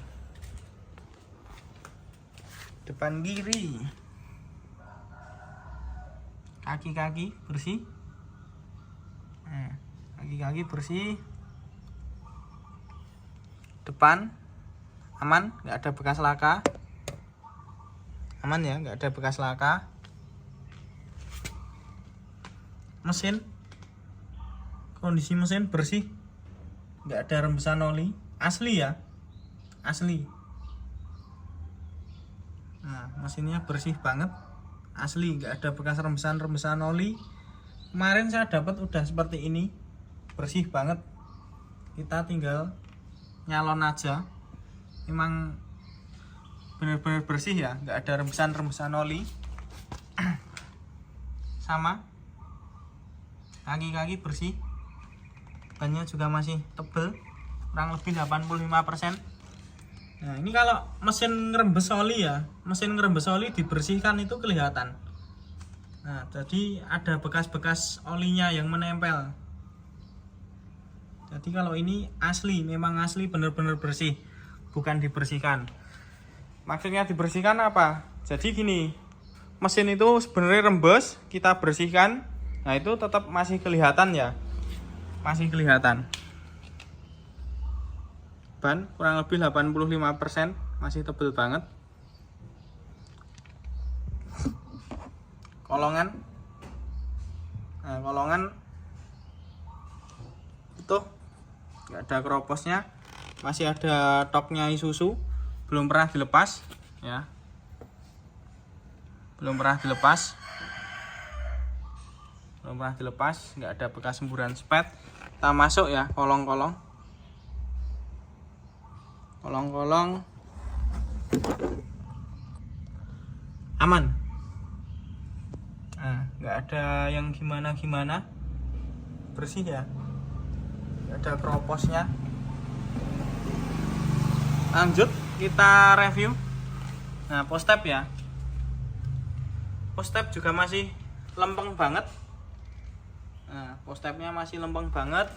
kaki-kaki bersih. Nah, kaki-kaki bersih. Depan aman, nggak ada bekas laka. Aman ya, nggak ada bekas laka. Mesin, kondisi mesin bersih, nggak ada rembesan oli, asli ya, asli. Nah, mesinnya bersih banget, asli, nggak ada bekas rembesan oli. Kemarin saya dapat udah seperti ini, bersih banget. Kita tinggal nyalon aja. Memang benar-benar bersih ya, nggak ada rembesan oli. Sama, kaki-kaki bersih. Bannya juga masih tebel, kurang lebih 85%. Nah, ini kalau mesin ngerembes oli ya, mesin ngerembes oli dibersihkan itu kelihatan. Nah, jadi ada bekas-bekas olinya yang menempel. Jadi kalau ini asli, memang asli, benar-benar bersih, bukan dibersihkan. Maksudnya dibersihkan apa? Jadi gini, mesin itu sebenarnya rembes, kita bersihkan, nah itu tetap masih kelihatan ya, masih kelihatan. Ban kurang lebih 85%, masih tebel banget. Kolongan, nah kolongan itu nggak ada keroposnya, masih ada toknya Isuzu, belum pernah dilepas ya, belum pernah dilepas, nggak ada bekas semburan spet. Kita masuk ya, kolong-kolong aman. Nah, nggak ada yang gimana-gimana, bersih ya, nggak ada keroposnya. Lanjut kita review. Nah, post tab ya, post tab juga masih lempeng banget. Nah, post tabnya masih lempeng banget.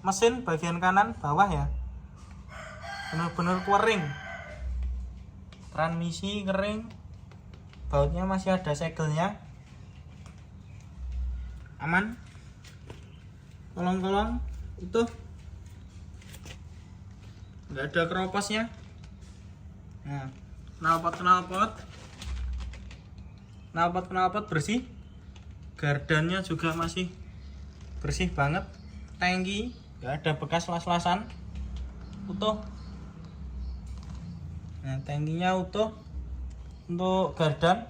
Mesin bagian kanan bawah ya, bener-bener kering. Transmisi kering, bautnya masih ada segelnya, aman. Kolong-kolong utuh, nggak ada keroposnya. Nah, knalpot bersih, gardannya juga masih bersih banget. Tangki nggak ada bekas las-lasan, utuh. Nah, tangkinya utuh. Untuk gardan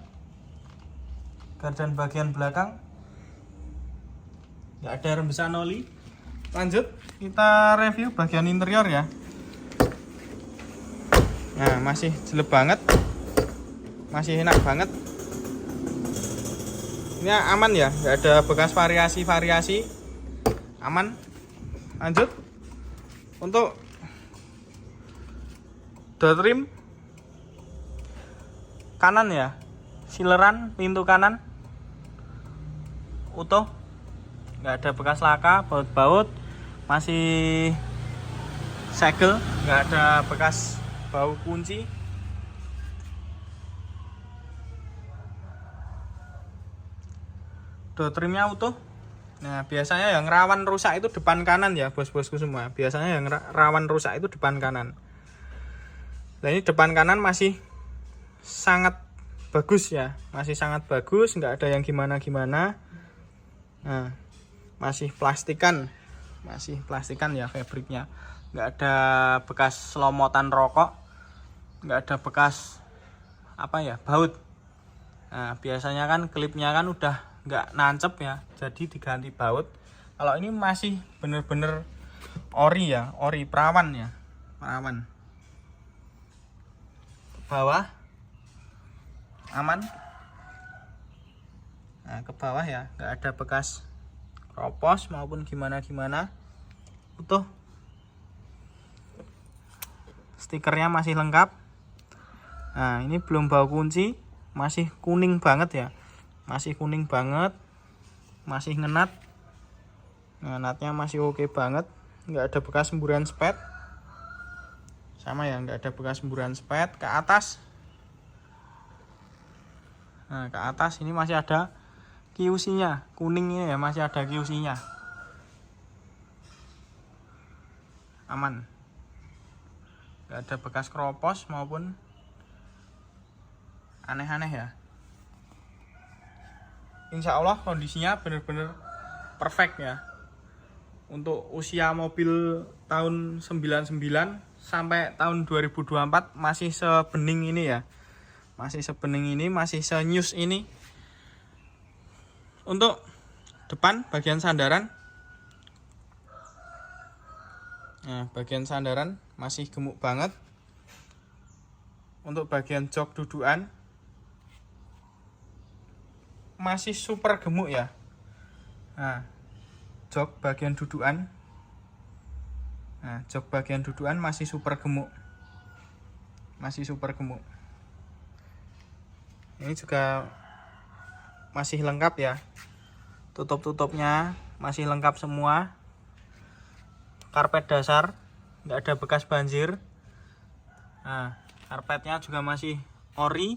bagian belakang nggak ada rembesan oli. Lanjut kita review bagian interior ya. Nah, masih jelek banget, masih enak banget. Ini aman ya, nggak ada bekas variasi, aman. Lanjut untuk door trim kanan ya, sileran pintu kanan utuh, nggak ada bekas laka, baut-baut masih segel, nggak ada bekas bau kunci. Door trimnya utuh. Nah, biasanya yang rawan rusak itu depan kanan ya, bos-bosku semua. Biasanya yang rawan rusak itu depan kanan. Nah, ini depan kanan masih sangat bagus ya, masih sangat bagus, nggak ada yang gimana-gimana. Nah, masih plastikan ya fabriknya, nggak ada bekas selomotan rokok, nggak ada bekas baut. Nah, biasanya kan klipnya kan udah nggak nancep ya, jadi diganti baut. Kalau ini masih bener-bener ori ya, ori perawan ya, perawan. Ke bawah aman. Nah, ke bawah ya, nggak ada bekas keropos maupun gimana-gimana, utuh. Stikernya masih lengkap. Nah, ini belum bau kunci, masih kuning banget ya, masih kuning banget, masih ngenat. Nah, natnya masih oke banget, nggak ada bekas semburan spet, sama ya, nggak ada bekas semburan spet. Ke atas, nah ke atas ini masih ada QC-nya, kuning ini ya, masih ada QC-nya, aman, nggak ada bekas keropos maupun aneh-aneh ya. Insya Allah kondisinya bener-bener perfect ya. Untuk usia mobil tahun 99 sampai tahun 2024 masih sebening ini ya, masih sebening ini, masih senyus ini. Untuk depan bagian sandaran, nah bagian sandaran masih gemuk banget. Untuk bagian jok dudukan masih super gemuk ya. Nah, jok bagian dudukan, nah jok bagian dudukan masih super gemuk, Ini juga masih lengkap ya, tutup-tutupnya masih lengkap semua. Karpet dasar nggak ada bekas banjir. Nah, karpetnya juga masih ori,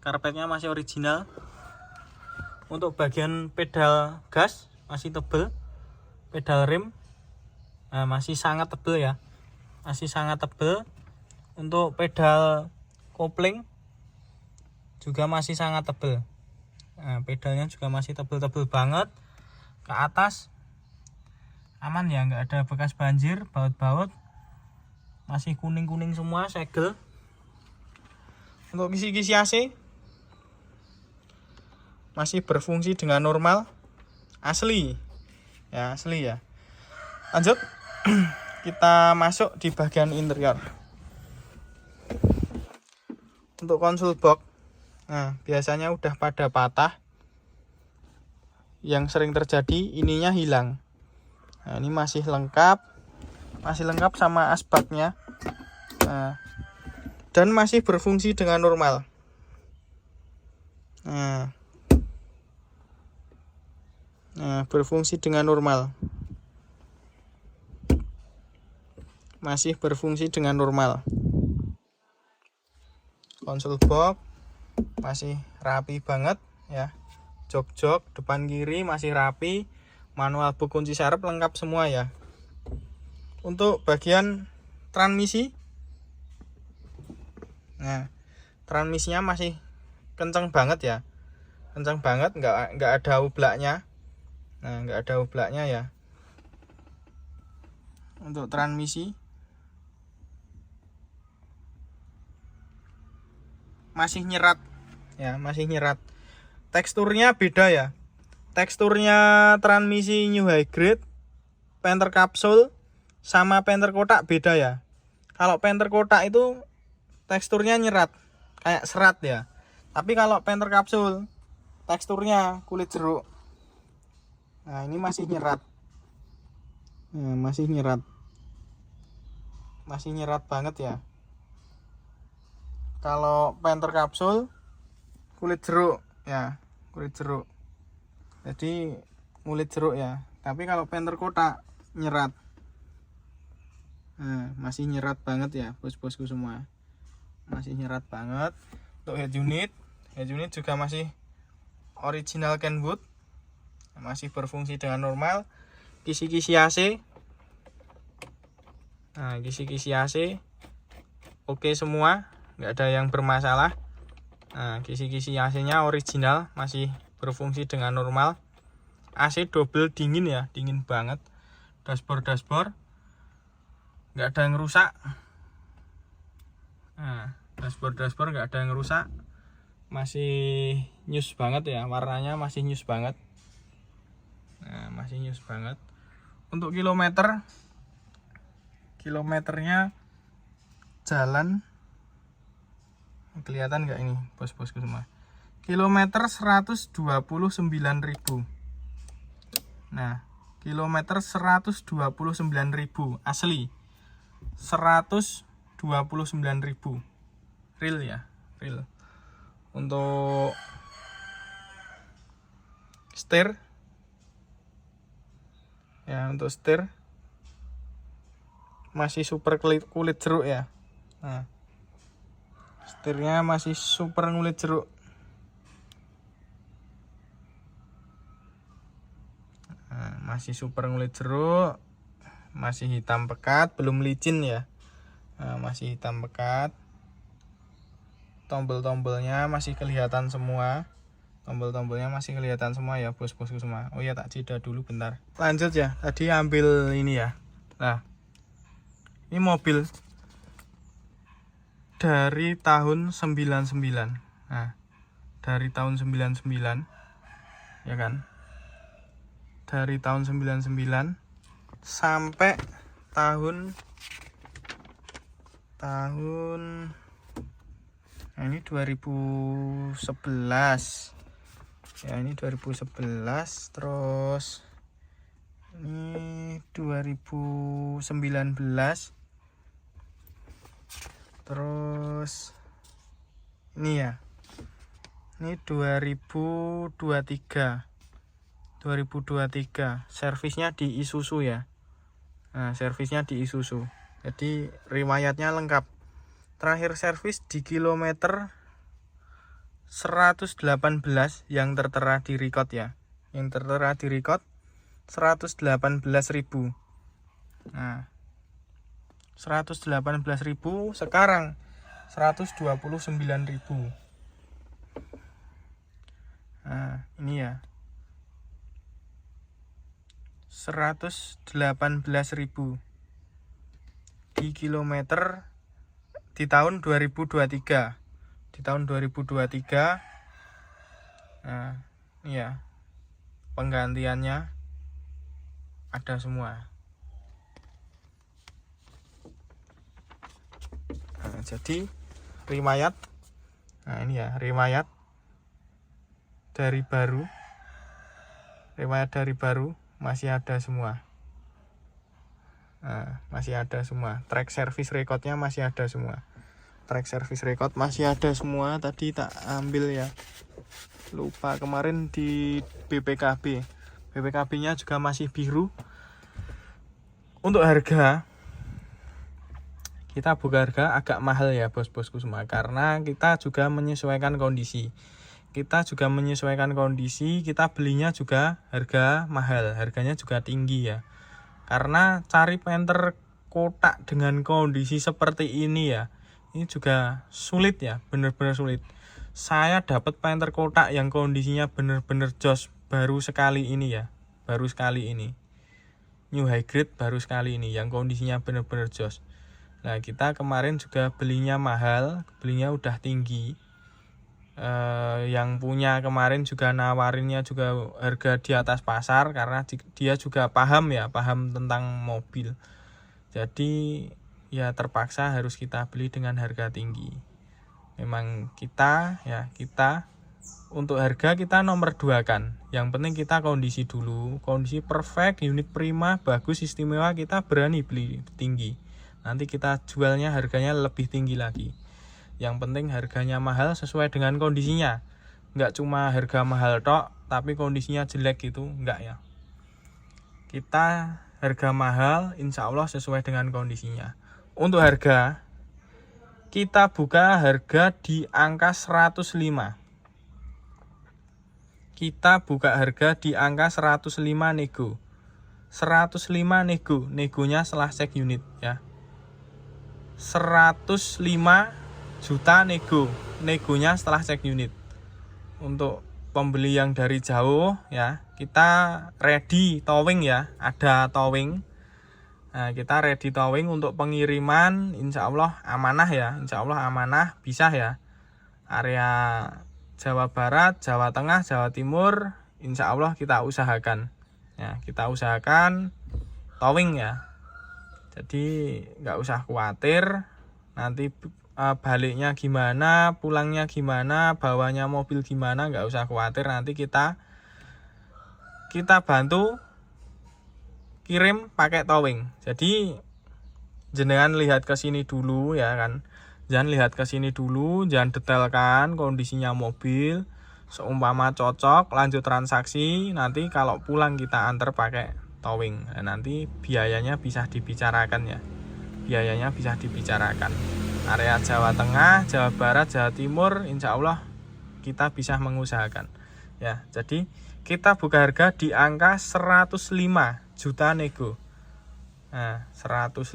karpetnya masih original. Untuk bagian pedal gas masih tebel, pedal rem masih sangat tebel ya, masih sangat tebel. Untuk pedal kopling juga masih sangat tebel. Nah, pedalnya juga masih tebel-tebel banget. Ke atas aman ya, nggak ada bekas banjir, baut-baut masih kuning-kuning semua, segel. Untuk kisi-kisi AC masih berfungsi dengan normal, asli ya, asli ya. Lanjut, kita masuk di bagian interior. Untuk konsol box, nah biasanya udah pada patah. Yang sering terjadi ininya hilang. Nah, ini masih lengkap sama asbaknya. Nah, dan masih berfungsi dengan normal. Nah, berfungsi dengan normal. Masih berfungsi dengan normal. Konsol box masih rapi banget ya. Jok-jok depan kiri masih rapi, manual book kunci serep lengkap semua ya. Untuk bagian transmisi, nah transmisinya masih kenceng banget ya, kenceng banget, nggak ada oblaknya. Nah, nggak ada oblaknya ya. Untuk transmisi masih nyerat ya, masih nyerat. Teksturnya beda ya. Teksturnya transmisi new high grade, Panther kapsul sama Panther kotak beda ya. Kalau Panther kotak itu teksturnya nyerat, kayak serat ya. Tapi kalau Panther kapsul teksturnya kulit jeruk. Nah, ini masih nyerat. Nah, masih nyerat. Masih nyerat banget ya. Kalau Panther kapsul kulit jeruk ya, kulit jeruk. Jadi kulit jeruk ya. Tapi kalau Panther kotak nyerat. Nah, masih nyerat banget ya, bos-bosku semua. Masih nyerat banget. Untuk head unit juga masih original Kenwood. Masih berfungsi dengan normal. Kisi-kisi AC. Nah, kisi-kisi AC oke semua, nggak ada yang bermasalah. Nah, kisi-kisi AC-nya original, masih berfungsi dengan normal. AC double dingin ya, dingin banget. Dashboard nggak ada yang rusak. Nah, dashboard nggak ada yang rusak, masih nyus banget ya, warnanya masih nyus banget. Nah, masih nyus banget. Untuk kilometernya jalan kelihatan nggak ini bos-bosku semua, kilometer 129.000. Nah, kilometer 129.000 asli, 129.000 real ya, real. Untuk setir ya, untuk setir masih super kulit jeruk ya. Nah, setirnya masih super kulit jeruk. Nah, masih super kulit jeruk, masih hitam pekat, belum licin ya. Nah, masih hitam pekat. Tombol-tombolnya masih kelihatan semua. Tombol-tombolnya masih kelihatan semua ya, bos-bosku semua. Oh ya, tak jeda dulu bentar. Lanjut ya, tadi ambil ini ya. Nah, ini mobil dari tahun 99. Nah, dari tahun 99 ya kan. Dari tahun 99 sampai tahun nah, ini 2011. Ya, ini 2011, terus ini 2019. Terus ini ya, ini 2023 servisnya di Isuzu ya. Nah, servisnya di Isuzu, jadi riwayatnya lengkap. Terakhir servis di kilometer 118 yang tertera di record ya, yang tertera di record 118.000. Nah, 118.000, sekarang 129.000. Nah, ini ya. 118.000 di kilometer di tahun 2023. Di tahun 2023. Nah, ini ya. Penggantiannya ada semua. Nah, jadi riwayat. Nah, ini ya, riwayat dari baru. Riwayat dari baru masih ada semua. Nah, masih ada semua. Track service recordnya masih ada semua. Track service record masih ada semua. Tadi tak ambil ya. Lupa kemarin di BPKB. BPKB-nya juga masih biru. Untuk harga, kita buka harga agak mahal ya bos-bosku semua. Karena kita juga menyesuaikan kondisi. Kita belinya juga harga mahal, harganya juga tinggi ya. Karena cari Panther kotak dengan kondisi seperti ini ya, ini juga sulit ya, bener-bener sulit. Saya dapat Panther kotak yang kondisinya bener-bener jos baru sekali ini ya, baru sekali ini. New high grade baru sekali ini, yang kondisinya bener-bener jos. Nah, kita kemarin juga belinya mahal, belinya udah tinggi. Yang punya kemarin juga nawarinnya juga harga di atas pasar karena dia juga paham tentang mobil. Jadi ya terpaksa harus kita beli dengan harga tinggi. Memang kita untuk harga kita nomor 2 kan. Yang penting kita kondisi dulu, kondisi perfect, unit prima, bagus, istimewa, kita berani beli tinggi. Nanti kita jualnya harganya lebih tinggi lagi. Yang penting harganya mahal sesuai dengan kondisinya. Nggak cuma harga mahal tok, tapi kondisinya jelek gitu, nggak ya. Kita harga mahal, insya Allah sesuai dengan kondisinya. Untuk harga, kita buka harga di angka 105. Kita buka harga di angka 105 nego. 105 nego, negonya setelah cek unit ya. 105 juta negonya setelah cek unit. Untuk pembeli yang dari jauh ya, kita ready towing ya, ada towing. Nah, kita ready towing untuk pengiriman, insya Allah amanah ya, insya Allah amanah, bisa ya. Area Jawa Barat, Jawa Tengah, Jawa Timur, insya Allah kita usahakan ya, kita usahakan towing ya. Jadi nggak usah khawatir nanti baliknya gimana, pulangnya gimana, bawanya mobil gimana, nggak usah khawatir. Nanti kita bantu kirim pakai towing. Jadi jenengan lihat ke sini dulu ya kan, jangan detailkan kondisinya mobil. Seumpama cocok, lanjut transaksi. Nanti kalau pulang kita antar pakai towing. Nah, nanti biayanya bisa dibicarakan ya, area Jawa Tengah, Jawa Barat, Jawa Timur, insya Allah kita bisa mengusahakan ya. Jadi kita buka harga di angka 105 juta nego. Nah, 105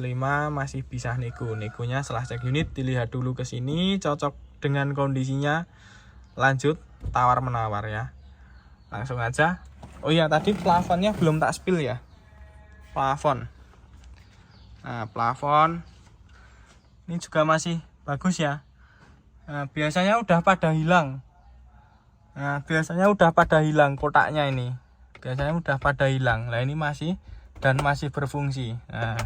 masih bisa negonya setelah cek unit, dilihat dulu ke sini cocok dengan kondisinya, lanjut tawar menawar ya, langsung aja. Oh iya, tadi plafonnya belum tak spill ya, plafon. Nah, plafon ini juga masih bagus ya. Nah, biasanya udah pada hilang. Kotaknya ini. Biasanya udah pada hilang. Nah, ini masih berfungsi. Nah,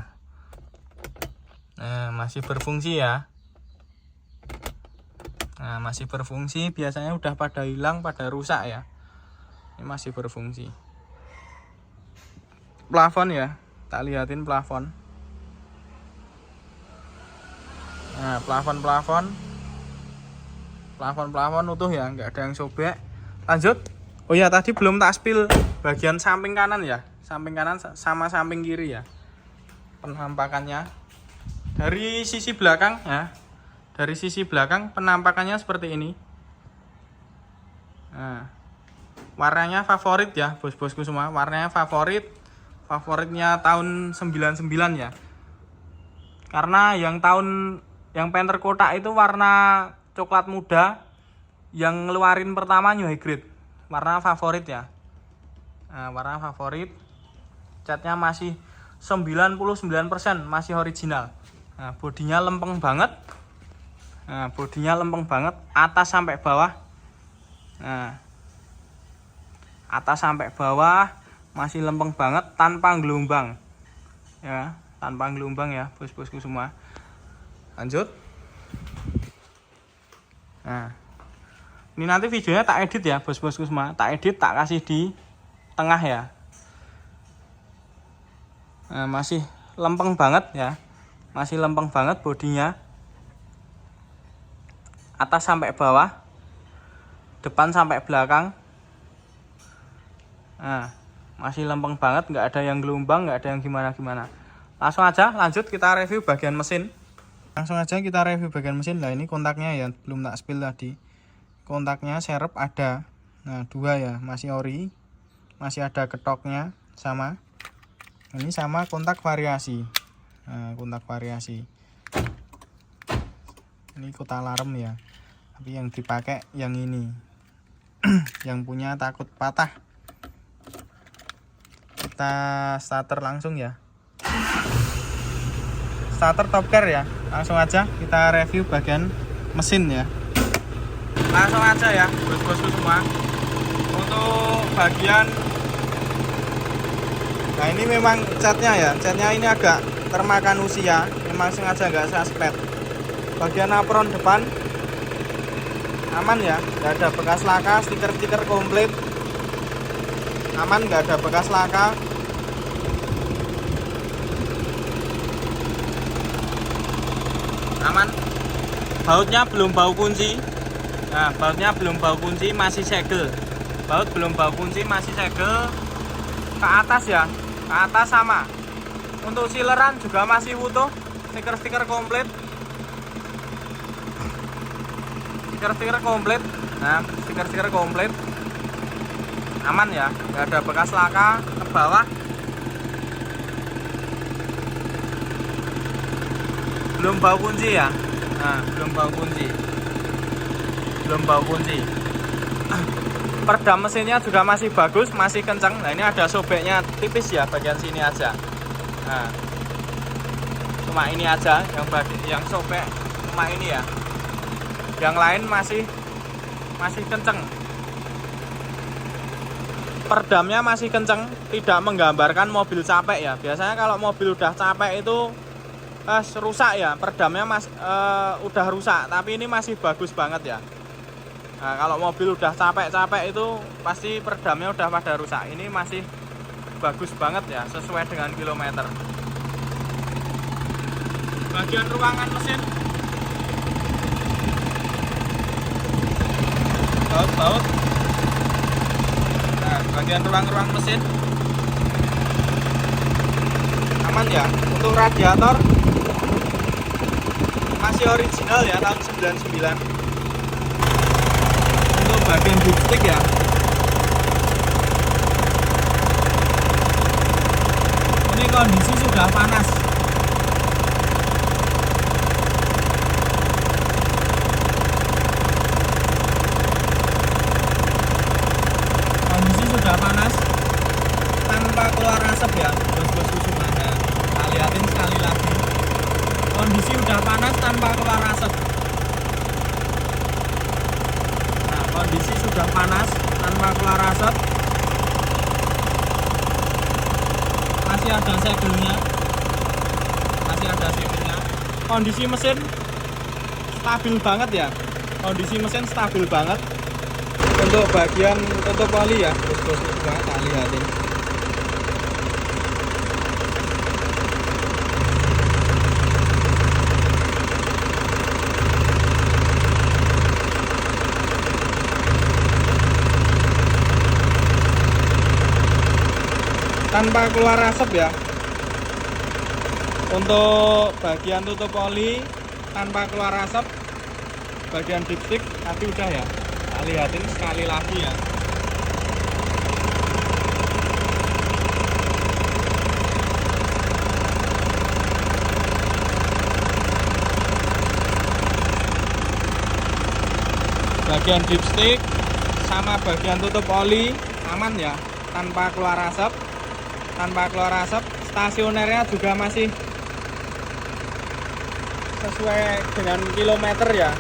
masih berfungsi ya. Nah, masih berfungsi. Biasanya udah pada hilang, pada rusak ya. Ini masih berfungsi. Plafon ya. Tak lihatin plafon. Nah, plafon utuh ya, nggak ada yang sobek. Lanjut. Oh ya, tadi belum tak spill bagian samping kanan ya, samping kanan sama samping kiri ya, penampakannya dari sisi belakang ya. Dari sisi belakang penampakannya seperti ini. Nah, warnanya favorit ya bos-bosku semua, warnanya favoritnya tahun 99 ya. Karena yang Panther kotak itu warna coklat muda, yang ngeluarin pertama New High Grade. warna favorit ya. Nah, warna favorit. Catnya masih 99% masih original. Nah, bodinya lempeng banget. Nah, bodinya lempeng banget atas sampai bawah. Nah, atas sampai bawah masih lempeng banget tanpa gelombang. Ya, tanpa gelombang ya, bos-bosku semua. Lanjut. Nah, ini nanti videonya tak edit ya, bos-bosku semua. Tak edit, tak kasih di tengah ya. Nah, masih lempeng banget ya. Masih lempeng banget bodinya. Atas sampai bawah. Depan sampai belakang. Nah, masih lempeng banget, nggak ada yang gelombang, nggak ada yang gimana-gimana. Langsung aja lanjut kita review bagian mesin. Nah, ini kontaknya ya, belum tak spill tadi. Kontaknya serep ada. Nah, 2 ya, masih ori. Masih ada ketoknya sama. Ini sama kontak variasi. Nah, kontak variasi. Ini kota alarm ya. Tapi yang dipakai yang ini. Yang punya takut patah. Kita starter langsung ya. Starter top gear ya. Langsung aja kita review bagian mesin ya. Langsung aja ya, bos-bosku semua. Untuk bagian, nah ini memang catnya ya. Catnya ini agak termakan usia. Memang sengaja nggak suspek. Bagian apron depan aman ya, nggak ada bekas laka. Stiker-stiker komplit aman, nggak ada bekas laka. Aman. Bautnya belum bau kunci. Nah, bautnya belum bau kunci, masih segel. Baut belum bau kunci, masih segel. Ke atas ya, ke atas sama. Untuk sileran juga masih utuh. Stiker-stiker komplit. Stiker-stiker komplit. Nah, stiker-stiker komplit. Aman ya, nggak ada bekas laka. Ke bawah belum bau kunci ya. Nah, belum bau kunci. Peredam mesinnya juga masih bagus, masih kencang. Nah, ini ada sobeknya tipis ya, bagian sini aja. Nah, cuma ini aja yang sobek, cuma ini ya. Yang lain masih kencang. Peredamnya masih kencang, tidak menggambarkan mobil capek ya. Biasanya kalau mobil udah capek itu rusak ya, peredamnya udah rusak, tapi ini masih bagus banget ya. Nah, kalau mobil udah capek-capek itu pasti peredamnya udah pada rusak. Ini masih bagus banget ya, sesuai dengan kilometer. Bagian ruangan mesin, baut. Nah, bagian ruang mesin aman ya. Untuk radiator masih original ya, tahun 99. Untuk bagian dipstick ya, ini kondisi sudah panas. Kondisi sudah panas tanpa keluar asap ya, bos-bosku semua. Nah, kita lihatin sekali lagi. Kondisi udah panas tanpa keluar asap. Nah, kondisi sudah panas tanpa keluar asap. Masih ada segelnya. Kondisi mesin stabil banget ya. Kondisi mesin stabil banget. Untuk bagian tutup oli ya, bos-bos juga tak lihatin. Tanpa keluar asap ya. Untuk bagian tutup oli tanpa keluar asap. Bagian dipstick tadi udah ya. Kita lihatin sekali lagi ya. Bagian dipstick sama bagian tutup oli aman ya, tanpa keluar asap. Stasionernya juga masih sesuai dengan kilometer ya.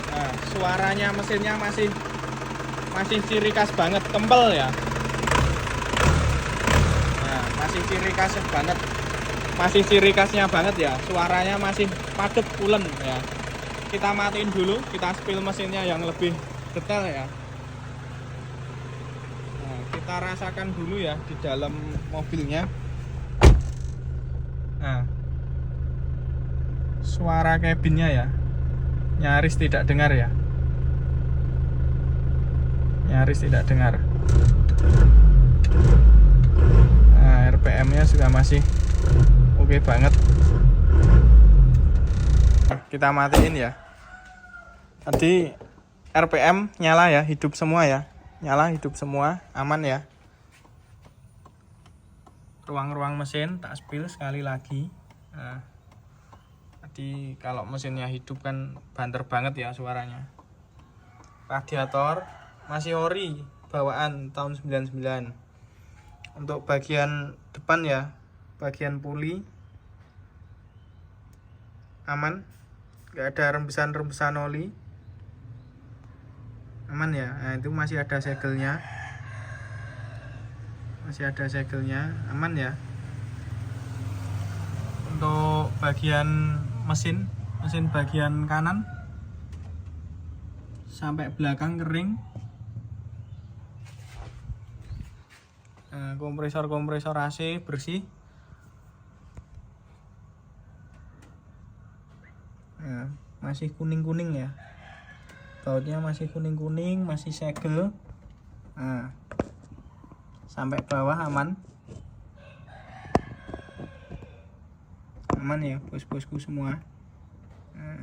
Nah, suaranya mesinnya masih ciri khas banget, kempel ya. Nah, masih ciri khasnya banget ya. Suaranya masih padet pulen ya. Kita matiin dulu, kita spill mesinnya yang lebih detail ya. Nah, kita rasakan dulu ya di dalam mobilnya. Nah, suara cabinnya ya, nyaris tidak dengar ya. Nah, RPM-nya juga masih oke banget. Kita matiin ya. Tadi RPM nyala ya, hidup semua ya. Aman ya. Ruang-ruang mesin tak spill sekali lagi. Nah, tadi kalau mesinnya hidup kan banter banget ya suaranya. Radiator masih ori, bawaan tahun 99. Untuk bagian depan ya, bagian puli aman, nggak ada rembesan oli, aman ya. Nah, itu masih ada segelnya, aman ya. Untuk bagian mesin bagian kanan sampai belakang kering. Nah, kompresor AC bersih. Nah, masih kuning ya, bautnya masih kuning, masih segel. Nah, sampai bawah aman ya bos-bosku semua. Nah,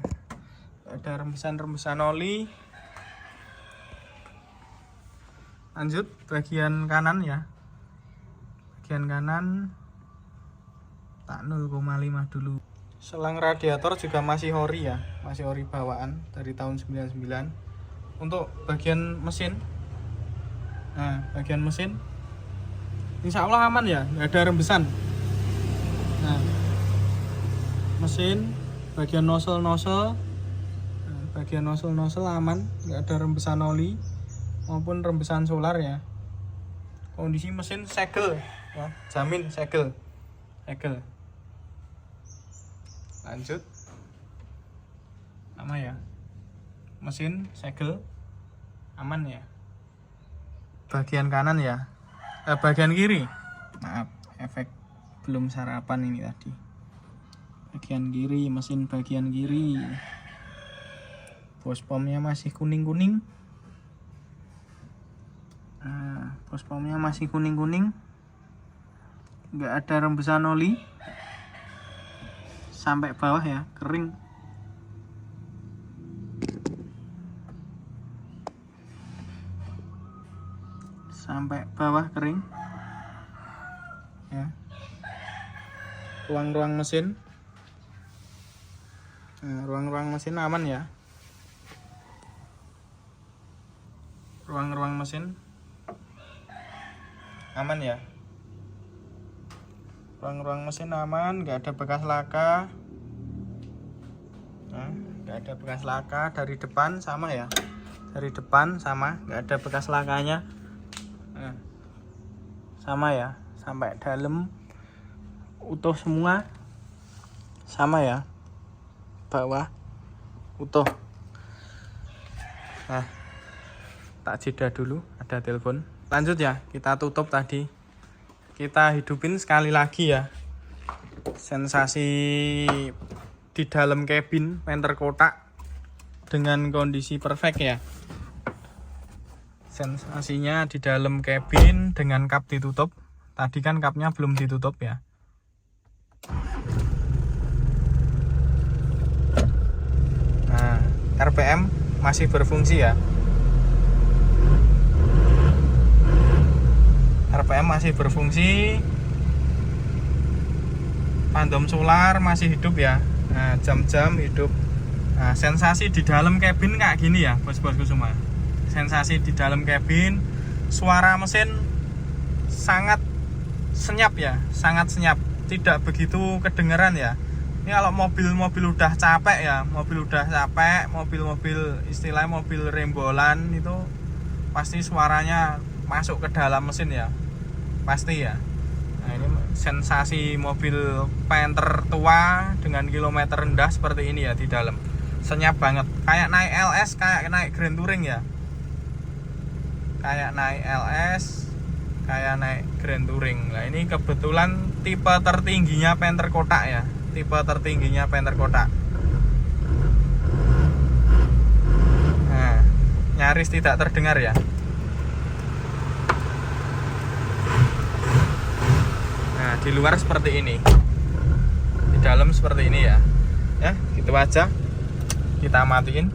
ada rembesan oli. Lanjut bagian kanan ya, bagian kanan tak 0,5 dulu. Selang radiator juga masih ori ya, masih ori bawaan dari tahun 99. Untuk bagian mesin, nah bagian mesin insya Allah aman ya, nggak ada rembesan. Nah, mesin bagian nozzle aman, nggak ada rembesan oli maupun rembesan solar ya. Kondisi mesin segel ya, jamin segel. Lanjut, sama ya, mesin segel aman ya. Bagian kanan ya, bagian kiri, maaf, efek belum sarapan ini tadi. Bagian kiri, mesin bagian kiri, bos pomnya masih kuning. Nah, bos pomnya masih kuning, nggak ada rembesan oli. Sampai bawah ya, kering. Sampai bawah kering ya. Ruang-ruang mesin, nah, ruang-ruang mesin aman ya. Ruang-ruang mesin aman ya. Ruang-ruang mesin aman, nggak ada bekas laka. Nah, nggak ada bekas laka. Dari depan sama ya, nggak ada bekas lakanya. Nah, sama ya, sampai dalam utuh semua, sama ya, bawah utuh. Nah, tak jeda dulu, ada telepon. Lanjut ya, kita tutup tadi. Kita hidupin sekali lagi ya. Sensasi di dalam kabin venter kotak dengan kondisi perfect ya. Sensasinya di dalam kabin dengan kap ditutup. Tadi kan kapnya belum ditutup ya. Nah, RPM masih berfungsi ya. RPM masih berfungsi, phantom solar masih hidup ya. Nah, jam-jam hidup Nah, sensasi di dalam kabin kayak gini ya bos-bosku semua. Sensasi di dalam kabin, suara mesin sangat senyap ya, sangat senyap, tidak begitu kedengeran ya. Ini kalau mobil-mobil udah capek ya, mobil istilahnya mobil rembolan itu pasti suaranya masuk ke dalam mesin ya, pasti ya. Nah, ini sensasi mobil Panther tua dengan kilometer rendah seperti ini ya di dalam. Senyap banget, kayak naik LS, kayak naik Grand Touring ya. Kayak naik LS, kayak naik Grand Touring. Nah, ini kebetulan tipe tertingginya Panther kotak ya. Tipe tertingginya Panther kotak. Nah, nyaris tidak terdengar ya. Nah, di luar seperti ini, di dalam seperti ini ya. Ya, gitu aja. Kita matiin.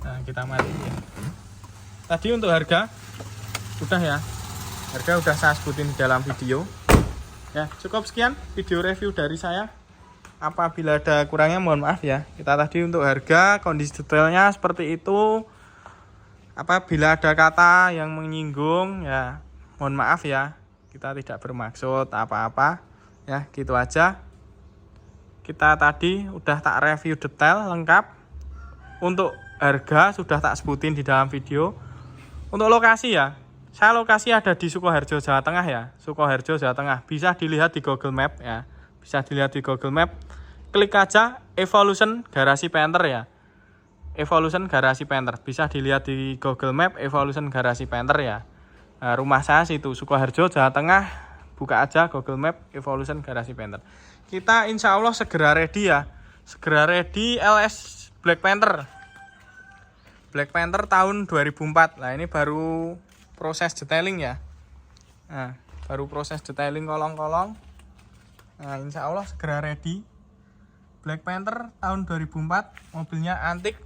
Nah, kita matiin. Tadi untuk harga udah ya. Harga udah saya sebutin di dalam video. Ya, cukup sekian video review dari saya. Apabila ada kurangnya mohon maaf ya. Kita tadi untuk harga, kondisi detailnya seperti itu. Apabila ada kata yang menyinggung ya mohon maaf ya. Kita tidak bermaksud apa-apa. Ya, gitu aja. Kita tadi udah tak review detail lengkap. Untuk harga sudah tak sebutin di dalam video. Untuk lokasi ya, saya lokasi ada di Sukoharjo, Jawa Tengah ya. Sukoharjo, Jawa Tengah. Bisa dilihat di Google Map ya. Bisa dilihat di Google Map. Klik aja Evolution Garasi Panther ya. Evolution Garasi Panther. Bisa dilihat di Google Map Evolution Garasi Panther ya. Nah, rumah saya situ Sukoharjo, Jawa Tengah. Buka aja Google Map Evolution Garasi Panther. Kita insya Allah segera ready ya. Segera ready LS Black Panther. Black Panther tahun 2004. Nah, ini baru proses detailing ya. Nah, baru proses detailing kolong-kolong. Nah, insya Allah segera ready. Black Panther tahun 2004. Mobilnya antik.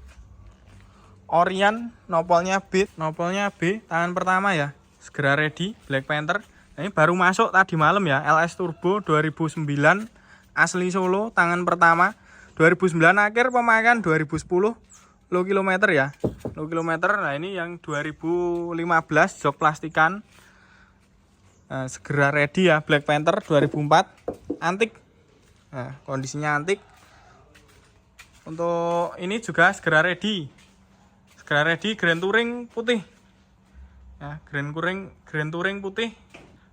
Orion, nopolnya B, tangan pertama ya. Segera ready Black Panther. Nah, ini baru masuk tadi malam ya. LS Turbo 2009. Asli Solo, tangan pertama. 2009 akhir, pemakaian 2010. Low kilometer ya. Low kilometer. Nah, ini yang 2015 jok plastikan. Nah, segera ready ya Black Panther 2004. Antik. Nah, kondisinya antik. Untuk ini juga segera ready. Segera ready Grand Touring putih. Ya, Grand Touring putih.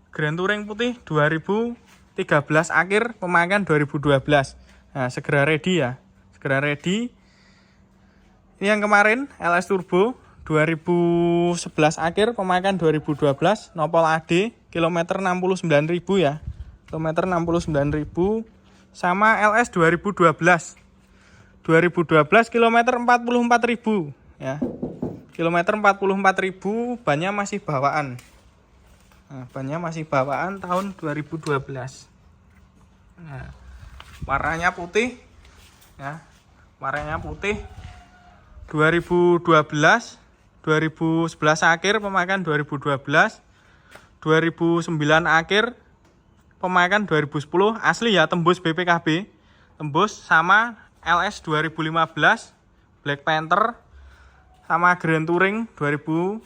Grand Touring putih 2013 akhir, pemakaian 2012. Nah, segera ready ya. Segera ready. Ini yang kemarin LS Turbo 2011 akhir, pemakaian 2012, nopol AD, kilometer 69.000 ya. Kilometer 69.000 sama LS 2012. 2012 kilometer 44.000 ya. Kilometer 44.000, bannya masih bawaan. Nah, bannya masih bawaan tahun 2012. Nah, warnanya putih ya. Warnanya putih. 2012, 2011 akhir, pemakaian 2012, 2009 akhir, pemakaian 2010, asli ya, tembus BPKB, tembus sama LS 2015, Black Panther, sama Grand Touring 2013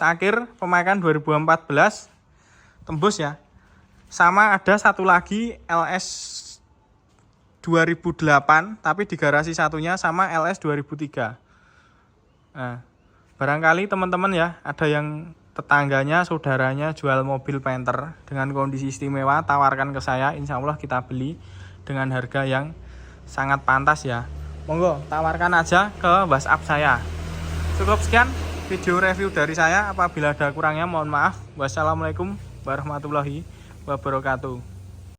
akhir, pemakaian 2014, tembus ya. Sama ada satu lagi LS 2008, tapi di garasi satunya sama LS 2003. Nah, barangkali teman-teman ya, ada yang tetangganya, saudaranya jual mobil Panther dengan kondisi istimewa, tawarkan ke saya, insya Allah kita beli dengan harga yang sangat pantas ya. Monggo, tawarkan aja ke WhatsApp saya. Cukup sekian video review dari saya. Apabila ada kurangnya mohon maaf. Wassalamualaikum warahmatullahi wabarakatuh.